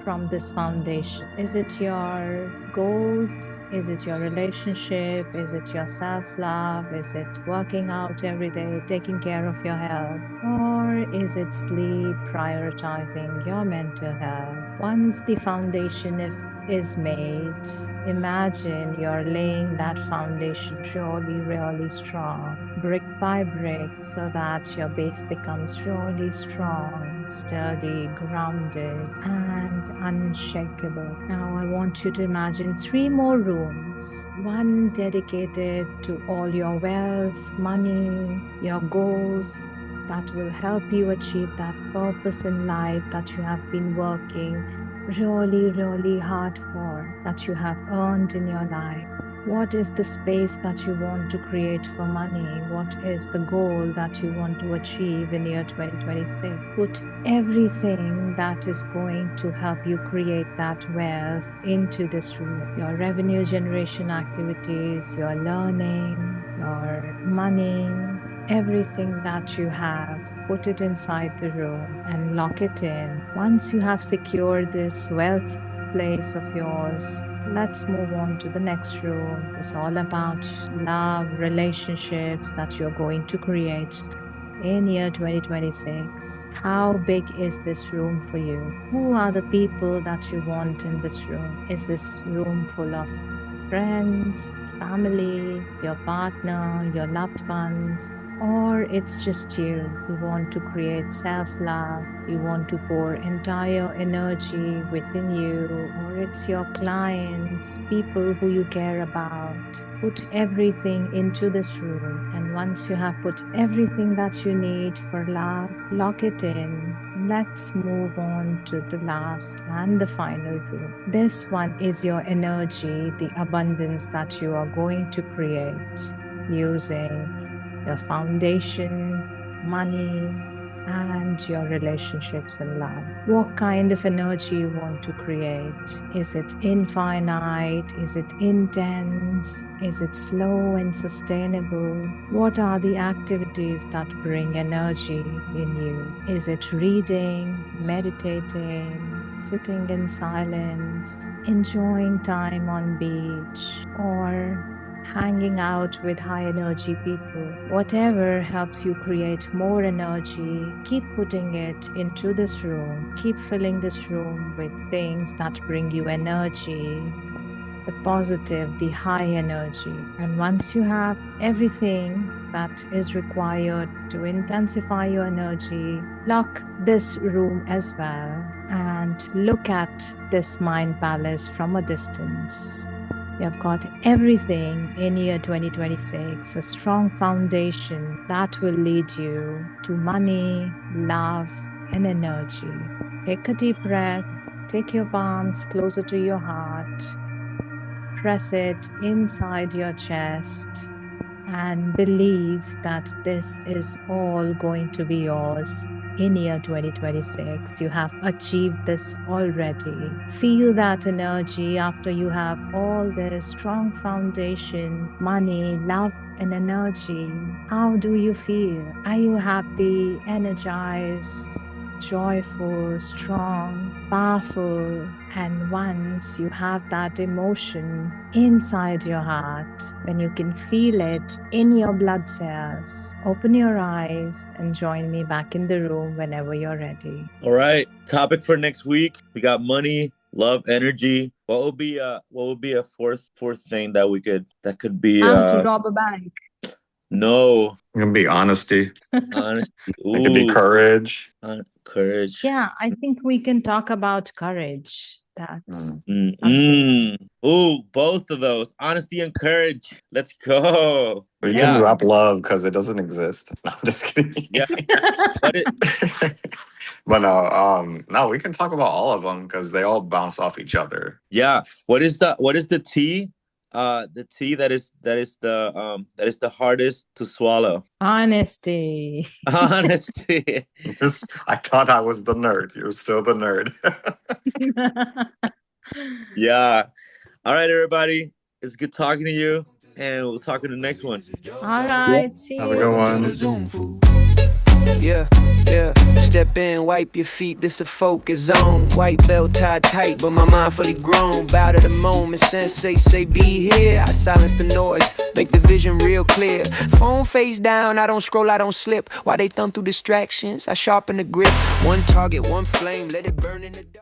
C: from this foundation. Is it your goals? Is it your relationship? Is it your self-love? Is it working out every day, taking care of your health? Or is it sleep, prioritizing your mental health? Once the foundation is made, imagine you're laying that foundation really, really strong, brick by brick, so that your base becomes really strong, sturdy, grounded, and unshakable. Now I want you to imagine 3 more rooms, one dedicated to all your wealth, money, your goals, that will help you achieve that purpose in life that you have been working really, really hard for, that you have earned in your life. What is the space that you want to create for money? What is the goal that you want to achieve in year 2026? Put everything that is going to help you create that wealth into this room. Your revenue generation activities, your learning, your money, everything that you have, put it inside the room and lock it in. Once you have secured this wealth place of yours, let's move on to the next room. It's all about love, relationships that you're going to create in year 2026. How big is this room for you? Who are the people that you want in this room? Is this room full of friends, family, your partner, your loved ones, or it's just you? You want to create self-love, you want to pour entire energy within you, or it's your clients, people who you care about. Put everything into this room, and once you have put everything that you need for love, lock it in. Let's move on to the last and the final room. This one is your energy, the abundance that you are going to create using your foundation, money, and your relationships in love. What kind of energy you want to create? Is it infinite? Is it intense? Is it slow and sustainable? What are the activities that bring energy in you? Is it reading, meditating, sitting in silence, enjoying time on beach, or hanging out with high energy people? Whatever helps you create more energy, keep putting it into this room. Keep filling this room with things that bring you energy, the positive, the high energy. And once you have everything that is required to intensify your energy, lock this room as well and look at this mind palace from a distance. You have got everything in year 2026, a strong foundation that will lead you to money, love, and energy. Take a deep breath. Take your palms closer to your heart. Press it inside your chest and believe that this is all going to be yours in year 2026. You have achieved this already. Feel that energy after you have all this strong foundation, money, love, and energy. How do you feel? Are you happy, energized, joyful, strong, powerful? And once you have that emotion inside your heart, when you can feel it in your blood cells, open your eyes and join me back in the room whenever you're ready.
D: All right. Topic for next week. We got money, love, energy. What would be a fourth thing that could be
C: How to rob a bank.
D: No.
F: It can be honesty.
D: Honesty.
F: It could be courage.
D: Courage.
C: Yeah, I think we can talk about courage. That's
D: Ooh, both of those. Honesty and courage. Let's go.
F: We can drop love because it doesn't exist. No, I'm just kidding.
D: Yeah.
F: But no, we can talk about all of them because they all bounce off each other.
D: Yeah. What is the T? The T that is the hardest to swallow.
C: Honesty.
D: Honesty.
F: I thought I was the nerd. You're still the nerd.
D: Yeah. All right, everybody. It's good talking to you, and we'll talk in the next one.
C: All right. See you.
F: Have a good one.
A: Yeah, step in, wipe your feet, this a focus zone. White belt tied tight, but my mind fully grown. Bow to the moment, sensei say be here. I silence the noise, make the vision real clear. Phone face down, I don't scroll, I don't slip. While they thumb through distractions, I sharpen the grip. One target, one flame, let it burn in the dark.